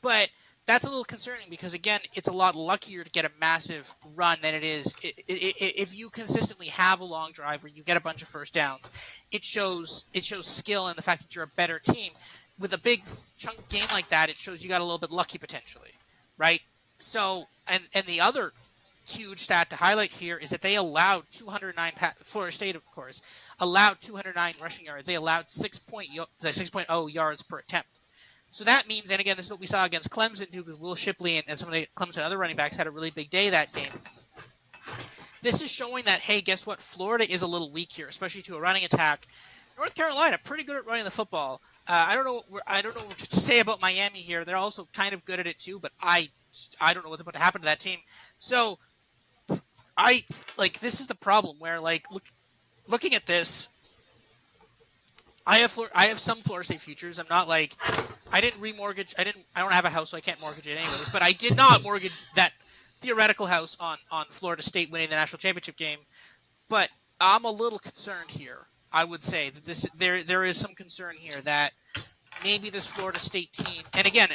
But that's a little concerning because, again, it's a lot luckier to get a massive run than it is if you consistently have a long drive where you get a bunch of first downs. It shows skill and the fact that you're a better team. With a big chunk game like that, it shows you got a little bit lucky potentially, right? So, and the other huge stat to highlight here is that they allowed 209, Florida State, of course, allowed 209 rushing yards. They allowed 6.0 yards per attempt. So that means, and again, this is what we saw against Clemson too, because Will Shipley and some of the Clemson other running backs had a really big day that game. This is showing that, hey, guess what? Florida is a little weak here, especially to a running attack. North Carolina, pretty good at running the football. I don't know what to say about Miami here. They're also kind of good at it too, but I don't know what's about to happen to that team. So this is the problem where looking at this, I have some Florida State futures. I'm not like I didn't remortgage. I don't have a house, so I can't mortgage it anyways. But I did not mortgage that theoretical house on Florida State winning the national championship game. But I'm a little concerned here. I would say that there is some concern here that maybe this Florida State team, and again,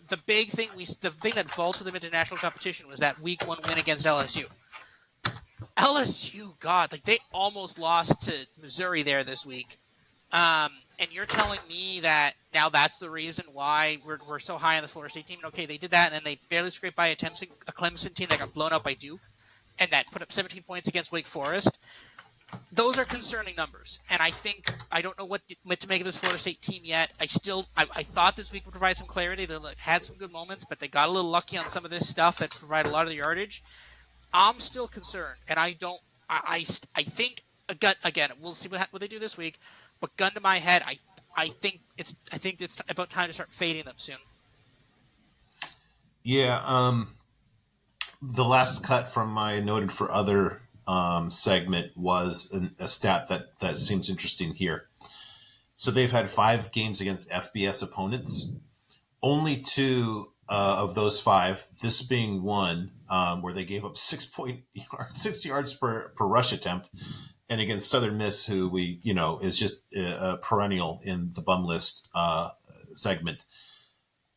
the thing that vaulted them into national competition was that Week 1 win against LSU. LSU, God, they almost lost to Missouri there this week. And you're telling me that now that's the reason why we're so high on the Florida State team. Okay, they did that, and then they barely scraped by a Clemson team that got blown out by Duke, and that put up 17 points against Wake Forest. Those are concerning numbers, and I don't know what to make of this Florida State team yet. I thought this week would provide some clarity. They had some good moments, but they got a little lucky on some of this stuff that provide a lot of the yardage. I'm still concerned, and I think again we'll see what they do this week. But gun to my head, I think it's about time to start fading them soon. Yeah, the last cut from my noted for other segment was a stat that seems interesting here. So they've had 5 games against FBS opponents. Only 2 of those 5, this being one, where they gave up 6 yards per rush attempt, and against Southern Miss, who is just a perennial in the bum list segment.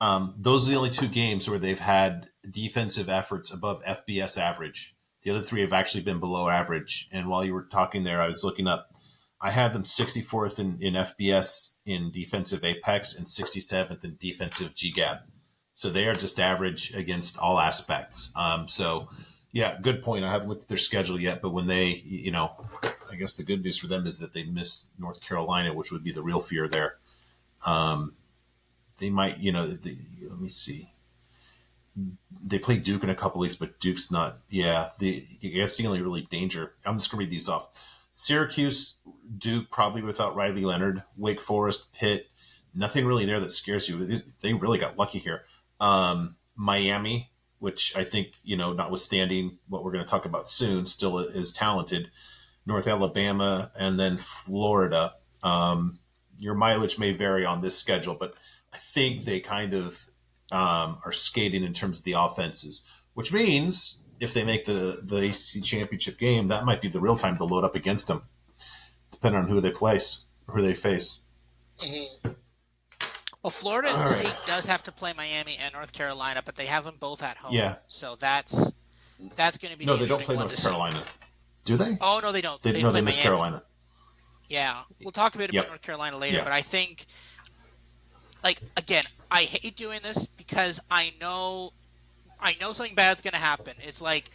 Those are the only two games where they've had defensive efforts above FBS average. The other three have actually been below average. And while you were talking there, I was looking up. I have them 64th in FBS in defensive apex and 67th in defensive GGAB. So they are just average against all aspects. So, yeah, good point. I haven't looked at their schedule yet, but when they, I guess the good news for them is that they missed North Carolina, which would be the real fear there. They might, let me see. They play Duke in a couple weeks, but Duke's not. Yeah, I guess the only really danger. I'm just gonna read these off. Syracuse, Duke, probably without Riley Leonard. Wake Forest, Pitt. Nothing really there that scares you. They really got lucky here. Miami, which I think notwithstanding what we're going to talk about soon, still is talented. North Alabama, and then Florida. Your mileage may vary on this schedule, but I think they kind of are skating in terms of the offenses, which means if they make the ACC championship game, that might be the real time to load up against them, depending on who they place or who they face. Mm-hmm. Well, Florida State does have to play Miami and North Carolina, but they have them both at home. Yeah. So that's going to be no. They don't play North Carolina, do they? Oh no, they don't. They miss Miami. Carolina. Yeah, we'll talk a bit about North Carolina later, but I think, again, I hate doing this because I know something bad's going to happen. It's like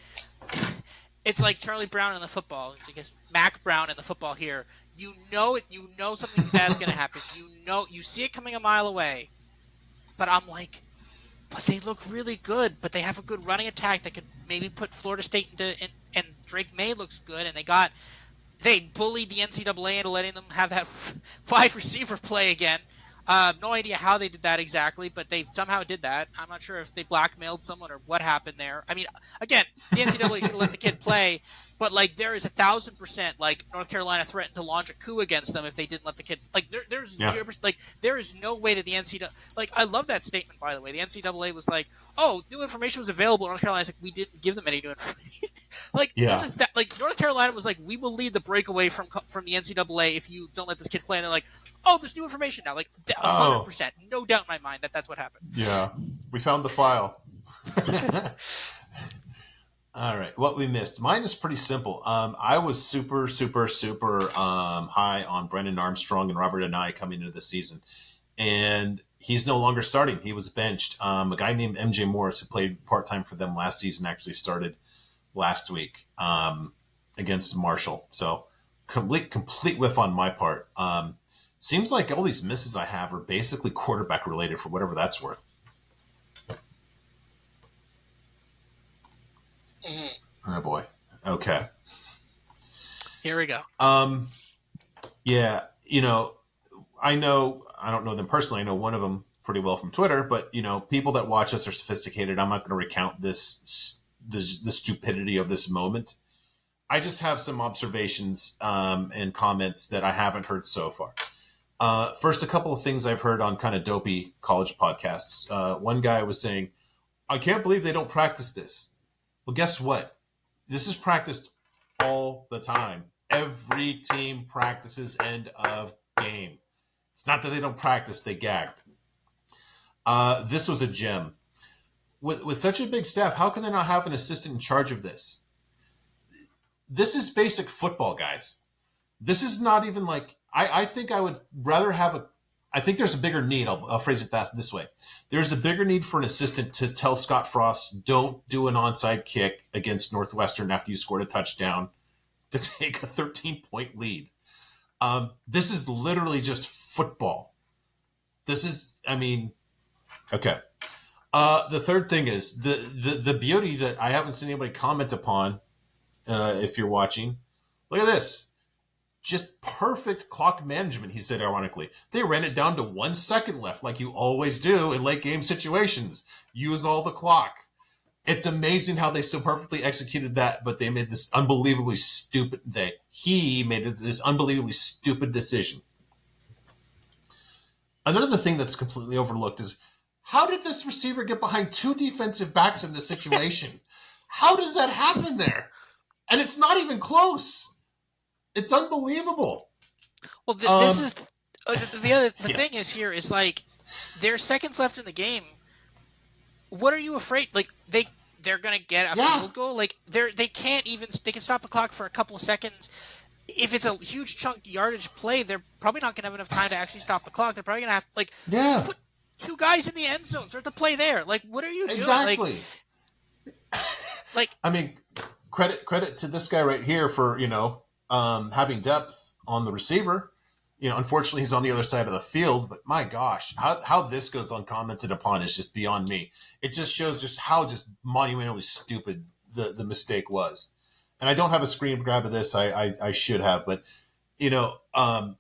Charlie Brown in the football. I guess Mac Brown in the football here. You know something bad's going to happen. You see it coming a mile away. But I'm like, but they look really good. But they have a good running attack that could maybe put Florida State and Drake May looks good. And they bullied the NCAA into letting them have that wide receiver play again. No idea how they did that exactly, but they somehow did that. I'm not sure if they blackmailed someone or what happened there. I mean, again, the NCAA should have let the kid play, but there is 1,000% North Carolina threatened to launch a coup against them if they didn't let the kid. There's 0%, there is no way that the NCAA. I love that statement, by the way. The NCAA was like, "Oh, new information was available." North Carolina's like, "We didn't give them any new information." North Carolina was like, "We will lead the breakaway from the NCAA if you don't let this kid play," and they're like, "Oh, there's new information now." 100%, no doubt in my mind that's what happened. Yeah, we found the file. All right, what we missed. Mine is pretty simple. I was super, super, super high on Brennan Armstrong and Robert Anae coming into the season, and he's no longer starting. He was benched. A guy named MJ Morris, who played part time for them last season, actually started last week against Marshall. So complete whiff on my part. Seems like all these misses I have are basically quarterback related, for whatever that's worth. Oh boy. Okay. Here we go. Yeah. I don't know them personally. I know one of them pretty well from Twitter, but people that watch us are sophisticated. I'm not going to recount the stupidity of this moment. I just have some observations and comments that I haven't heard so far. First, a couple of things I've heard on kind of dopey college podcasts. One guy was saying, "I can't believe they don't practice this." Well, guess what? This is practiced all the time. Every team practices end of game. It's not that they don't practice, they gagged. This was a gem. With such a big staff, how can they not have an assistant in charge of this? This is basic football, guys. This is not even I think I would rather have I think there's a bigger need. I'll phrase it this way. There's a bigger need for an assistant to tell Scott Frost, don't do an onside kick against Northwestern after you scored a touchdown to take a 13-point lead. This is literally just football. Okay. The third thing is the beauty that I haven't seen anybody comment upon, if you're watching. Look at this. Just perfect clock management, he said ironically. They ran it down to 1 second left, like you always do in late game situations. Use all the clock. It's amazing how they so perfectly executed that, but they made this unbelievably stupid he made this unbelievably stupid decision. Another thing that's completely overlooked is, how did this receiver get behind two defensive backs in this situation? How does that happen there? And it's not even close. It's unbelievable. Well, this is the thing is here is There's seconds left in the game. What are you afraid? Like they're gonna get a Yeah, field goal. Like they can't even they can stop the clock for a couple of seconds. If it's a huge chunk yardage play, they're probably not gonna have enough time to actually stop the clock. They're probably gonna have like yeah, put two guys in the end zone, start the play there. Like what are you doing? exactly. Like I mean, credit to this guy right here for having depth on the receiver. Unfortunately, he's on the other side of the field. But my gosh, how this goes uncommented upon is just beyond me. It just shows just how just monumentally stupid the mistake was. And I don't have a screen grab of this. I should have, but you know, um,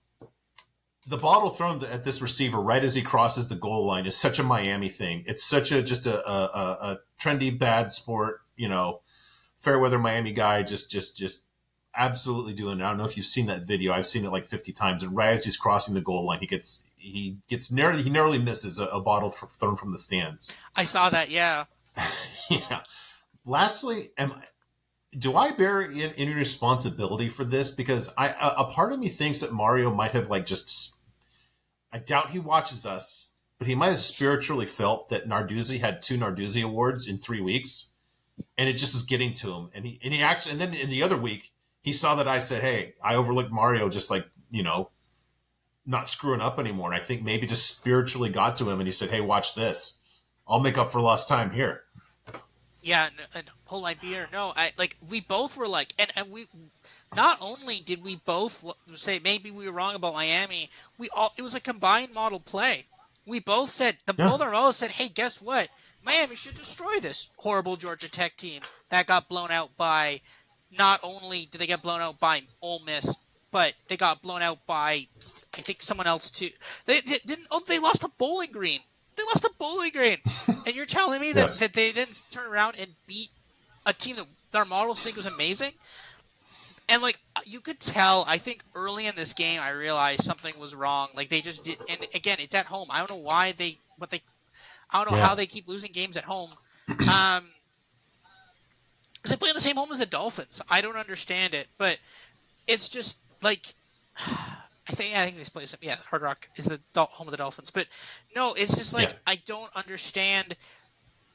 the bottle thrown at this receiver right as he crosses the goal line is such a Miami thing. It's such a just a trendy bad sport. Fair weather Miami guy just absolutely doing it. I don't know if you've seen that video. I've seen it like 50 times. And right as he's crossing the goal line, he narrowly misses a bottle thrown from the stands. I saw that, yeah. Yeah. Lastly, do I bear any responsibility for this? Because a part of me thinks that Mario might have like just. I doubt he watches us, but he might have spiritually felt that Narduzzi had 2 Narduzzi awards in 3 weeks, and it just is getting to him. And he actually, and then in the other week, he saw that I said, "Hey, I overlooked Mario, just like not screwing up anymore." And I think maybe just spiritually got to him, and he said, "Hey, watch this. I'll make up for lost time here." Yeah, and hold my beer. No, I like we both were like, and we not only did we both say maybe we were wrong about Miami, we all it was a combined model play. We both said Yeah, both our models said, hey, guess what? Miami should destroy this horrible Georgia Tech team that got blown out by. Not only did they get blown out by Ole Miss, but they got blown out by I think someone else too. They didn't. Oh, they lost to Bowling Green. They lost to Bowling Green, and you're telling me that, yes, that they didn't turn around and beat a team that their models think was amazing? And like you could tell, I think early in this game, I realized something was wrong. Like they just did, and again, it's at home. I don't know why I don't know how yeah, they keep losing games at home. Um, because they play in the same home as the Dolphins. I don't understand it, but it's just like I think this place. Yeah, Hard Rock is the home of the Dolphins. But no, it's just yeah, like I don't understand.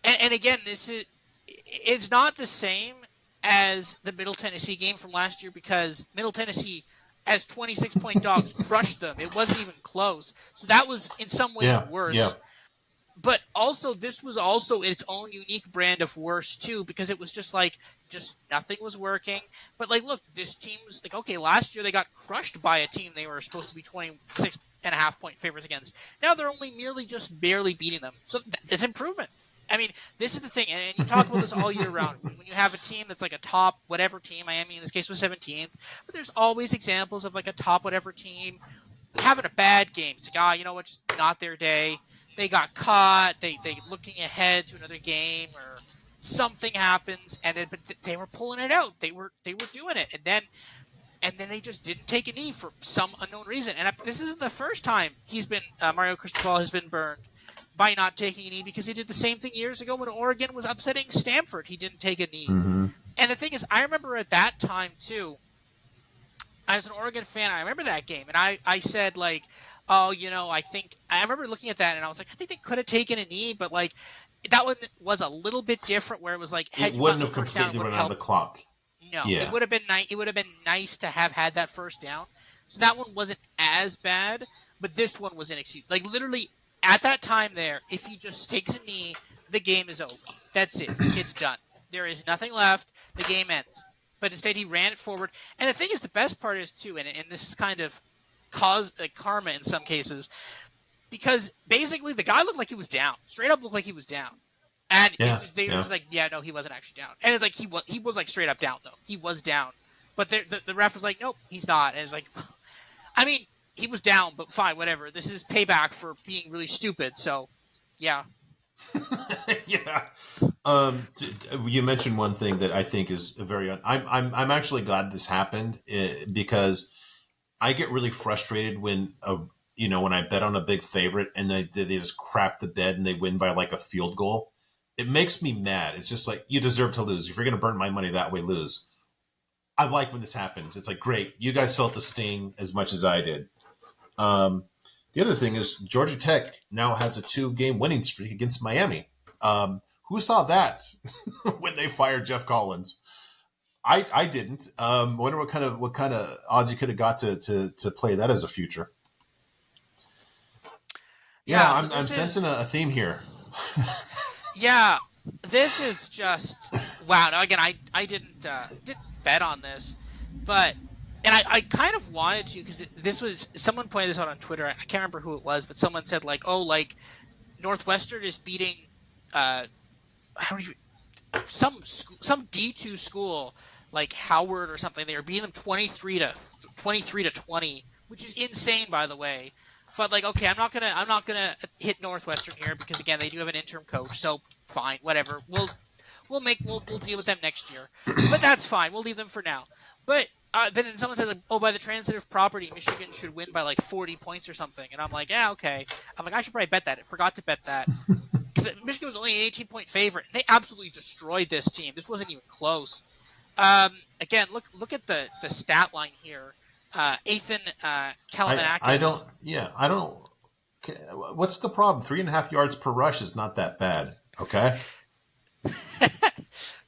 And again, it's not the same as the Middle Tennessee game from last year because Middle Tennessee, as 26-point dogs, crushed them. It wasn't even close. So that was in some ways yeah, yeah, worse. But also, this was also its own unique brand of worse too, because it was just like nothing was working. But like, look, this team's like okay. Last year they got crushed by a team they were supposed to be 26.5 point favorites against. Now they're only merely just barely beating them. So it's improvement. I mean, this is the thing, and you talk about this all year round. When you have a team that's like a top whatever team, Miami in this case was 17th, but there's always examples of like a top whatever team having a bad game. It's like, you know what, just not their day. They got caught. They looking ahead to another game or something happens, and then but they were pulling it out. They were doing it, and then they just didn't take a knee for some unknown reason. And this isn't the first time Mario Cristobal has been burned by not taking a knee because he did the same thing years ago when Oregon was upsetting Stanford. He didn't take a knee. mm-hmm. And the thing is, I remember at that time too. I was an Oregon fan. I remember that game, and I said like, oh, I remember looking at that, and I was like, I think they could have taken a knee, but like that one was a little bit different, where it was like, It had you gotten wouldn't the have first down, it completely would have run out of the helped. clock. No, it Yeah, would have been nice. It would have been nice to have had that first down. So that one wasn't as bad, but this one was inexcusable. Like literally at that time there, if he just takes a knee, the game is over. That's it. It's done. There is nothing left. The game ends. But instead, he ran it forward. And the thing is, the best part is too, and this is kind of karma in some cases, because basically the guy looked like he was down, straight up looked like he was down, and yeah, they were yeah. just like, yeah, no, he wasn't actually down, and it's like he was like straight up down though, he was down, but the ref was like, nope, he's not, and it's like, I mean, he was down, but fine, whatever. This is payback for being really stupid, so yeah. Yeah. You mentioned one thing that I think is I'm actually glad this happened because I get really frustrated when I bet on a big favorite and they just crap the bed and they win by like a field goal. It makes me mad. It's just like you deserve to lose. If you're going to burn my money that way, lose. I like when this happens. It's like great. You guys felt the sting as much as I did. Um, The other thing is Georgia Tech now has a 2-game winning streak against Miami. Who saw that when they fired Jeff Collins? I didn't. Wonder what kind of odds you could have got to play that as a future. Yeah, Yeah, so I'm this sensing is a theme here. yeah, this is just wow. Now again, I didn't bet on this, but and I kind of wanted to because this was someone pointed this out on Twitter. I can't remember who it was, but someone said like, oh, like Northwestern is beating I don't even some D2 school like Howard or something. They were beating them 23 to 20, which is insane, by the way. But like, okay, I'm not gonna hit Northwestern here because again, they do have an interim coach, so fine, whatever. We'll deal with them next year, but that's fine. We'll leave them for now. But then someone says, like, "Oh, by the transitive property, Michigan should win by like 40 points or something," and I'm like, "Yeah, okay." I'm like, I should probably bet that. I forgot to bet that because Michigan was only an 18-point favorite. And they absolutely destroyed this team. This wasn't even close. Again, look at the stat line here. Ethan I don't. Kalimanakis. Yeah, I don't. Okay, what's the problem? 3.5 yards per rush is not that bad. Okay.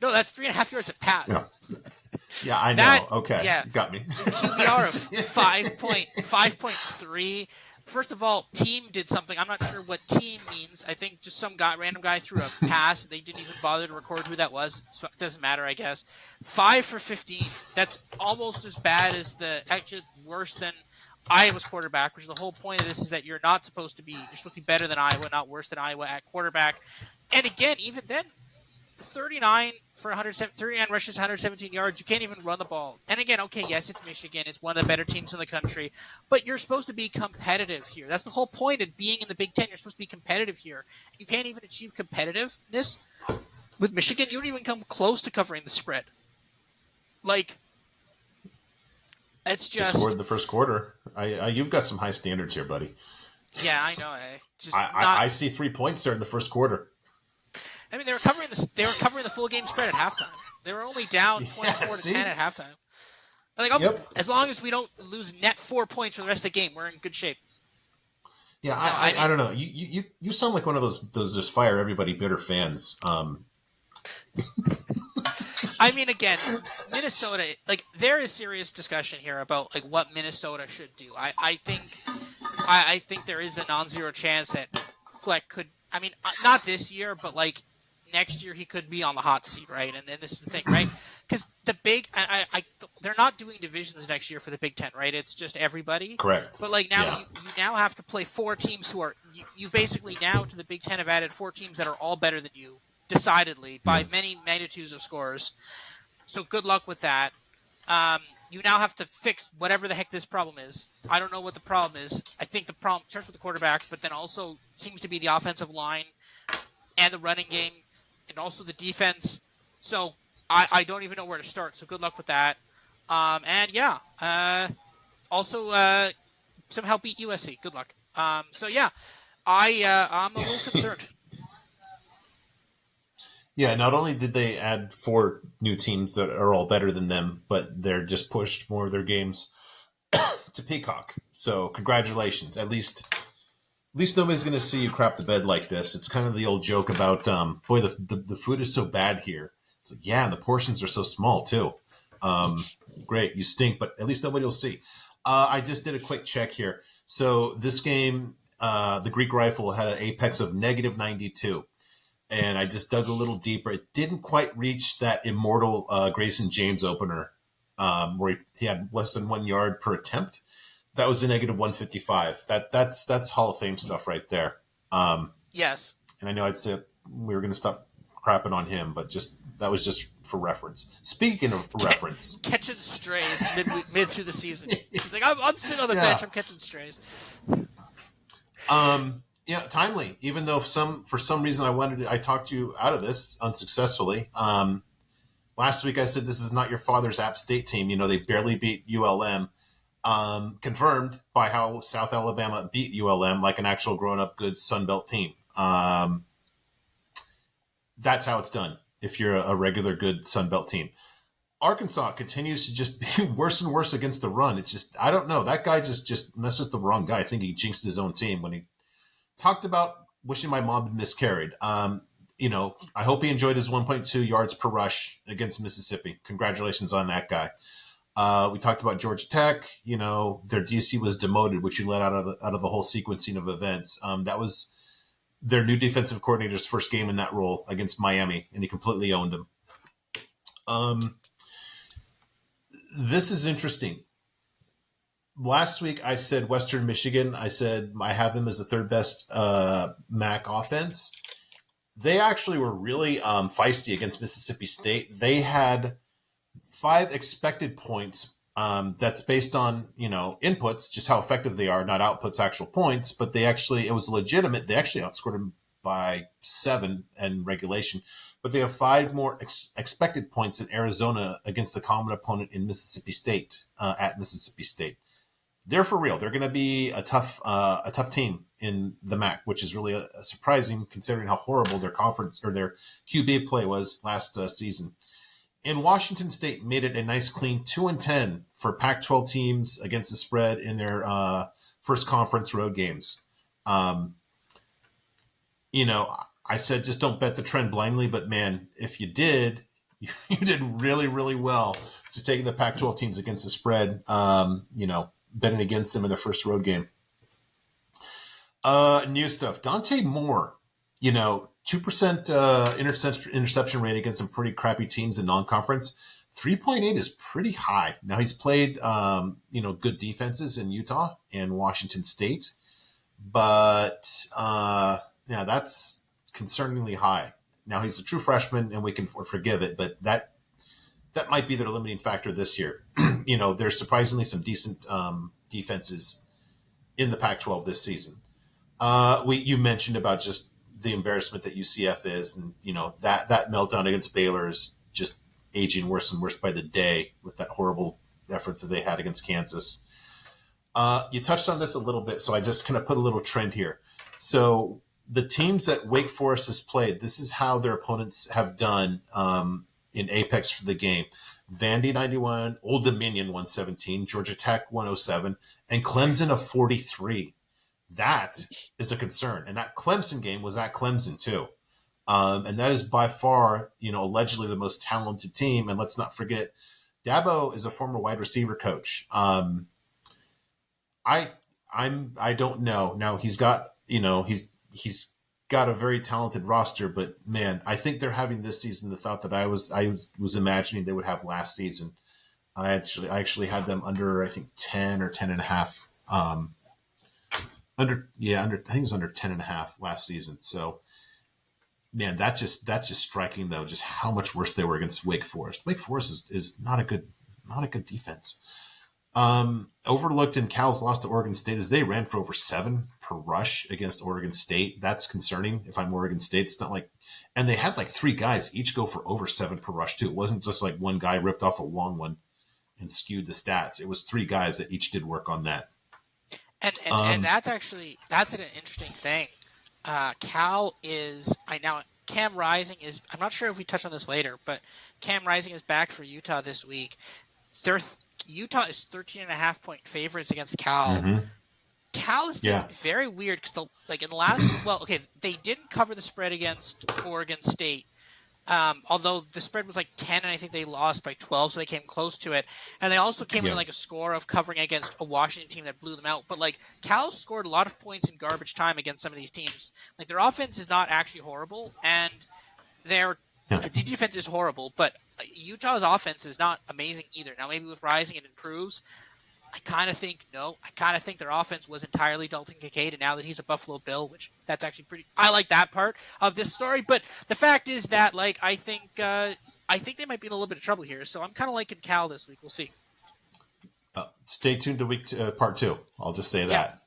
No, that's 3.5 yards a pass. Yeah. Yeah, I That know. Okay, yeah, got me. QBR of 5.3. First of all, team did something. I'm not sure what team means. I think just random guy threw a pass. They didn't even bother to record who that was. It doesn't matter, I guess. 5 for 15. That's almost as bad as actually worse than Iowa's quarterback, which is the whole point of this is that you're supposed to be better than Iowa, not worse than Iowa at quarterback. And again, even then, 39 for 39 rushes, 117 yards. You can't even run the ball. And again, okay, yes, it's Michigan. It's one of the better teams in the country. But you're supposed to be competitive here. That's the whole point of being in the Big Ten. You're supposed to be competitive here. You can't even achieve competitiveness with Michigan. You don't even come close to covering the spread. Like, it's They scored just... the first quarter. You've got some high standards here, buddy. Yeah, I know. Just I see 3 points there in the first quarter. I mean, they were covering the full game spread at halftime. They were only down 24-10 at halftime. Like, okay, Yep. as long as we don't lose net 4 points for the rest of the game, we're in good shape. Yeah, No, I I mean, don't know. You sound like one of those just fire everybody bitter fans. again, Minnesota. Like, there is serious discussion here about like what Minnesota should do. I think there is a non-zero chance that Fleck could. I mean, not this year, but like next year he could be on the hot seat, right? And this is the thing, right? Because they're not doing divisions next year for the Big Ten, right? It's just everybody. Correct. But like now, Yeah. you now have to play 4 teams who are you basically now to the Big Ten have added 4 teams that are all better than you, decidedly by many magnitudes of scores. So good luck with that. You now have to fix whatever the heck this problem is. I don't know what the problem is. I think the problem starts with the quarterback, but then also seems to be the offensive line and the running game and also the defense. So I don't even know where to start. So good luck with that. And yeah, also somehow beat USC. Good luck. So yeah, I'm a little concerned. Yeah, not only did they add 4 new teams that are all better than them, but they're just pushed more of their games to Peacock. So congratulations. At least nobody's going to see you crap the bed like this. It's kind of the old joke about, boy, the food is so bad here. It's like, yeah, and the portions are so small too. Great, you stink, but at least nobody will see. I just did a quick check here. So this game, the Greek Rifle had an apex of negative 92. And I just dug a little deeper. It didn't quite reach that immortal Grayson James opener where he had less than 1 yard per attempt. That was a negative 155. That's Hall of Fame stuff right there. Yes. And I know I'd say we were going to stop crapping on him, but that was just for reference. Speaking of reference, Catching strays mid through the season. He's like, I'm sitting on the Yeah. bench. I'm catching strays. yeah, timely. Even though for some reason I talked you out of this unsuccessfully. Last week I said this is not your father's App State team. You know, they barely beat ULM. Confirmed by how South Alabama beat ULM like an actual grown-up good Sun Belt team. That's how it's done if you're a regular good Sun Belt team. Arkansas continues to just be worse and worse against the run. It's just I don't know. That guy just messed with the wrong guy. I think he jinxed his own team when he talked about wishing my mom had miscarried. I hope he enjoyed his 1.2 yards per rush against Mississippi. Congratulations on that guy. We talked about Georgia Tech. Their DC was demoted, which you let out of the whole sequencing of events. That was their new defensive coordinator's first game in that role against Miami, and he completely owned him. This is interesting. Last week I said Western Michigan. I said I have them as the third best MAC offense. They actually were really feisty against Mississippi State. They had 5 expected points. That's based on inputs, just how effective they are, not outputs, actual points. But it was legitimate. They actually outscored them by 7 in regulation. But they have 5 more expected points in Arizona against the common opponent in Mississippi State at Mississippi State. They're for real. They're going to be a tough team in the MAC, which is really surprising considering how horrible their conference or their QB play was last season. And Washington State made it a nice clean 2-10 for Pac-12 teams against the spread in their first conference road games. I said just don't bet the trend blindly, but man, if you did, you did really, really well just taking the Pac-12 teams against the spread. Betting against them in their first road game. New stuff. Dante Moore, 2% interception rate against some pretty crappy teams in non-conference. 3.8 is pretty high. Now he's played, good defenses in Utah and Washington State, but that's concerningly high. Now he's a true freshman, and we can forgive it, but that might be their limiting factor this year. There's surprisingly some decent defenses in the Pac-12 this season. You mentioned about just the embarrassment that UCF is, and that meltdown against Baylor is just aging worse and worse by the day with that horrible effort that they had against Kansas. You touched on this a little bit, so I just kind of put a little trend here. So the teams that Wake Forest has played, this is how their opponents have done in Apex for the game. Vandy 91, Old Dominion 117, Georgia Tech 107, and Clemson a 43. That is a concern. And that Clemson game was at Clemson too. And that is by far, allegedly the most talented team. And let's not forget, Dabo is a former wide receiver coach. I don't know. Now he's got, he's got a very talented roster, but man, I think they're having this season the thought that I was imagining they would have last season. I actually had them under, I think 10 or 10 and a half. I think it was under 10 and a half last season. So man, that's just striking though, just how much worse they were against Wake Forest. Wake Forest is not a good defense. Overlooked in Cal's loss to Oregon State is they ran for over 7 per rush against Oregon State. That's concerning. If I'm Oregon State, it's not like, and they had like 3 guys each go for over 7 per rush too. It wasn't just like one guy ripped off a long one and skewed the stats. It was 3 guys that each did work on that. And that's an interesting thing. Cal is Cam Rising is. I'm not sure if we touch on this later, but Cam Rising is back for Utah this week. Utah is 13.5-point favorites against Cal. Mm-hmm. Cal has been very weird because in the last they didn't cover the spread against Oregon State. Although the spread was like 10 and I think they lost by 12, so they came close to it. And they also came in a score of covering against a Washington team that blew them out. But Cal scored a lot of points in garbage time against some of these teams. Their offense is not actually horrible, and their defense is horrible, but Utah's offense is not amazing either. Now maybe with Rising it improves. I kind of think their offense was entirely Dalton Kincaid, and now that he's a Buffalo Bill, which that's actually pretty. I like that part of this story, but the fact is that I think they might be in a little bit of trouble here. So I'm kind of liking Cal this week. We'll see. Stay tuned to part 2. I'll just say that.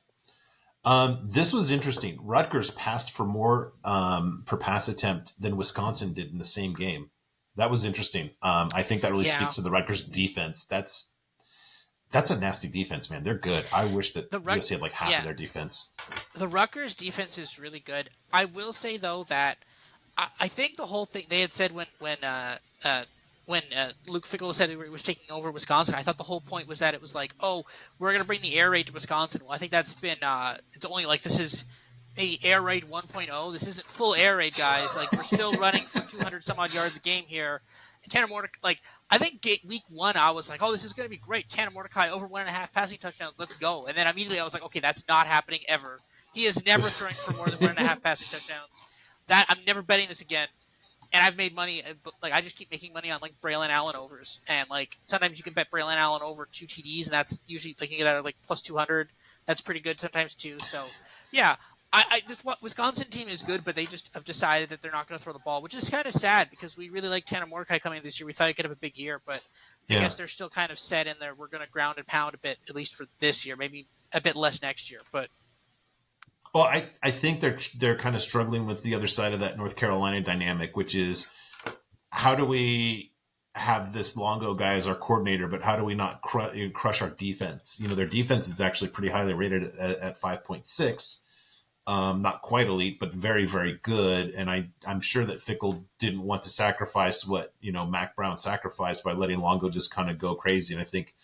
This was interesting. Rutgers passed for more per pass attempt than Wisconsin did in the same game. That was interesting. I think that really speaks to the Rutgers defense. That's a nasty defense, man. They're good. I wish that USC had half of their defense. The Rutgers defense is really good. I will say though that I think the whole thing they had said when when Luke Fickell said he was taking over Wisconsin, I thought the whole point was that it was like, oh, we're going to bring the air raid to Wisconsin. Well, I think that's been it's only like this is maybe air raid 1.0. This isn't full air raid, guys. Like we're still running for 200 some odd yards a game here. And Tanner Mordecai, like I think week one, I was like, oh, this is going to be great. Tanner Mordecai over 1.5 passing touchdowns. Let's go. And then immediately I was like, okay, that's not happening ever. He is never throwing for more than 1.5 passing touchdowns. That I'm never betting this again. And I've made money, like I just keep making money on like Braylon Allen overs, and like sometimes you can bet Braylon Allen over 2 TDs, and that's usually like you get out of like plus 200. That's pretty good sometimes too. So yeah, this Wisconsin team is good, but they just have decided that they're not going to throw the ball, which is kind of sad because we really like Tanner Mordecai coming this year. We thought he could have a big year, but I Yeah. guess they're still kind of set in there. We're going to ground and pound a bit, at least for this year, maybe a bit less next year, but. Well, I think they're kind of struggling with the other side of that North Carolina dynamic, which is how do we have this Longo guy as our coordinator, but how do we not crush our defense? Their defense is actually pretty highly rated at 5.6. Not quite elite, but very, very good. And I'm sure that Fickle didn't want to sacrifice what, Mac Brown sacrificed by letting Longo just kind of go crazy. And I think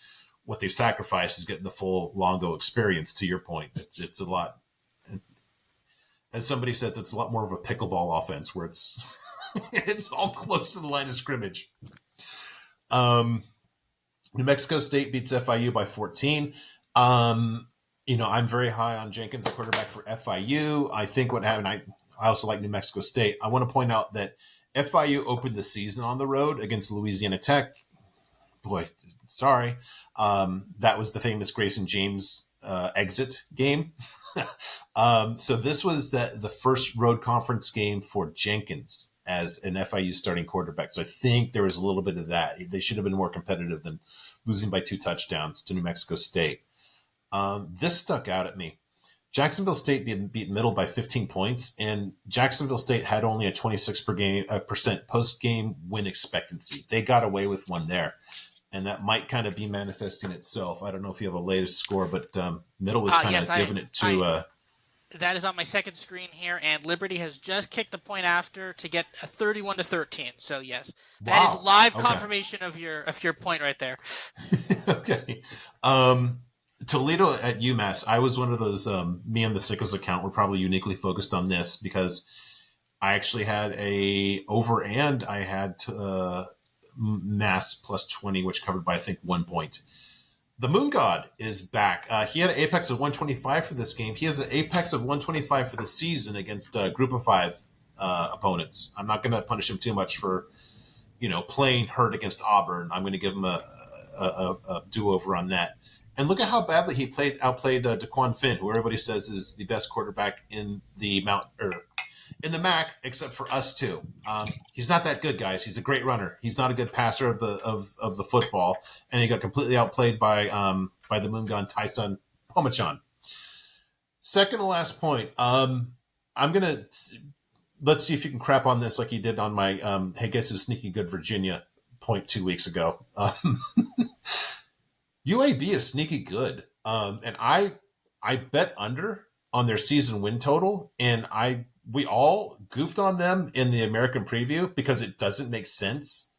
what they've sacrificed is getting the full Longo experience, to your point. It's a lot. As somebody says, it's a lot more of a pickleball offense where it's it's all close to the line of scrimmage. Um, New Mexico State beats FIU by 14. I'm very high on Jenkins, the quarterback for FIU. I think what happened, I also like New Mexico State. I want to point out that FIU opened the season on the road against Louisiana Tech. Boy, sorry. That was the famous Grayson James exit game. So this was the first road conference game for Jenkins as an FIU starting quarterback. So I think there was a little bit of that. They should have been more competitive than losing by 2 touchdowns to New Mexico State. This stuck out at me. Jacksonville State beat Middle by 15 points, and Jacksonville State had only a 26% post-game win expectancy. They got away with one there, and that might kind of be manifesting itself. I don't know if you have a latest score, but Middle was kind Yes, of giving it to that is on my second screen here, and Liberty has just kicked the point after to get a 31-13. So yes, that is wow. live Okay. confirmation of your point right there. Okay. Toledo at UMass. I was one of those. Me and the Sickles account were probably uniquely focused on this because I actually had a over, and I had Mass plus 20, which covered by I think 1 point. The Moon God is back. He had an apex of 125 for this game. He has an apex of 125 for the season against a group of 5 opponents. I'm not going to punish him too much for, playing hurt against Auburn. I'm going to give him a do-over on that. And look at how badly he outplayed DeQuan Finn, who everybody says is the best quarterback in the in the MAC, except for us two. He's not that good, guys. He's a great runner. He's not a good passer of the football, and he got completely outplayed by the Moongun Tyson Pomachan. Second to last point. I'm gonna let's see if you can crap on this like you did on my hey, guess who's sneaky good Virginia point 2 weeks ago. UAB is sneaky good, and I bet under on their season win total, and we all goofed on them in the American preview because it doesn't make sense.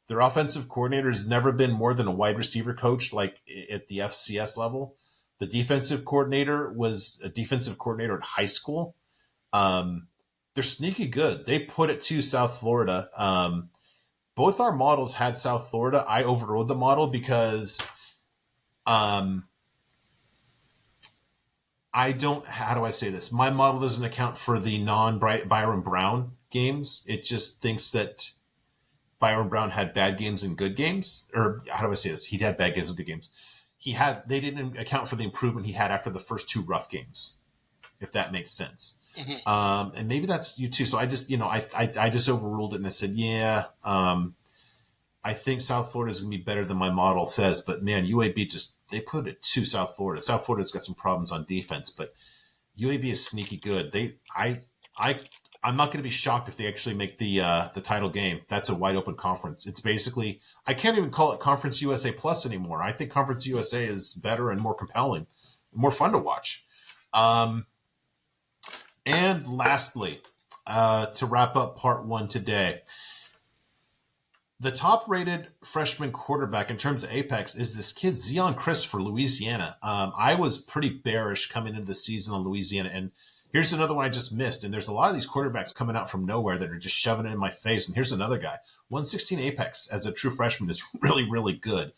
Their offensive coordinator has never been more than a wide receiver coach, like at the FCS level. The defensive coordinator was a defensive coordinator at high school. They're sneaky good. They put it to South Florida. Both our models had South Florida. I overrode the model because I don't, how do I say this? My model doesn't account for the non-Byron Brown games. It just thinks that Byron Brown had bad games and good games. Or how do I say this? He had bad games and good games. They didn't account for the improvement he had after the first 2 rough games, if that makes sense. Mm-hmm. And maybe that's you too. So I just, I just overruled it and I said, yeah, I think South Florida is going to be better than my model says, but man, UAB they put it to South Florida. South Florida's got some problems on defense, but UAB is sneaky good. I'm not going to be shocked if they actually make the title game. That's a wide open conference. It's basically, I can't even call it Conference USA Plus anymore. I think Conference USA is better and more compelling, more fun to watch. And lastly, to wrap up part 1 today, The top-rated freshman quarterback in terms of Apex is this kid Zion Chris for Louisiana. I was pretty bearish coming into the season on Louisiana, and here's another one I just missed. And there's a lot of these quarterbacks coming out from nowhere that are just shoving it in my face. And here's another guy, 116 Apex as a true freshman is really really good.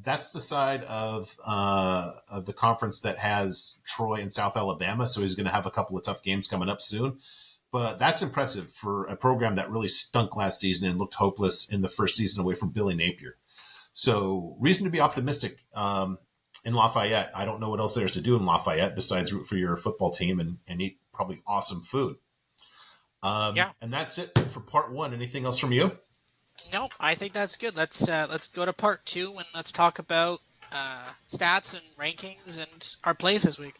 That's the side of the conference that has Troy and South Alabama, so he's going to have a couple of tough games coming up soon. But that's impressive for a program that really stunk last season and looked hopeless in the first season away from Billy Napier. So, reason to be optimistic in Lafayette. I don't know what else there's to do in Lafayette besides root for your football team and eat probably awesome food. Yeah. And that's it for part one. Anything else from you? No, I think that's good. Let's go to part two and let's talk about stats and rankings and our plays this week.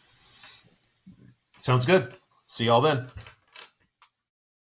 Sounds good. See y'all then.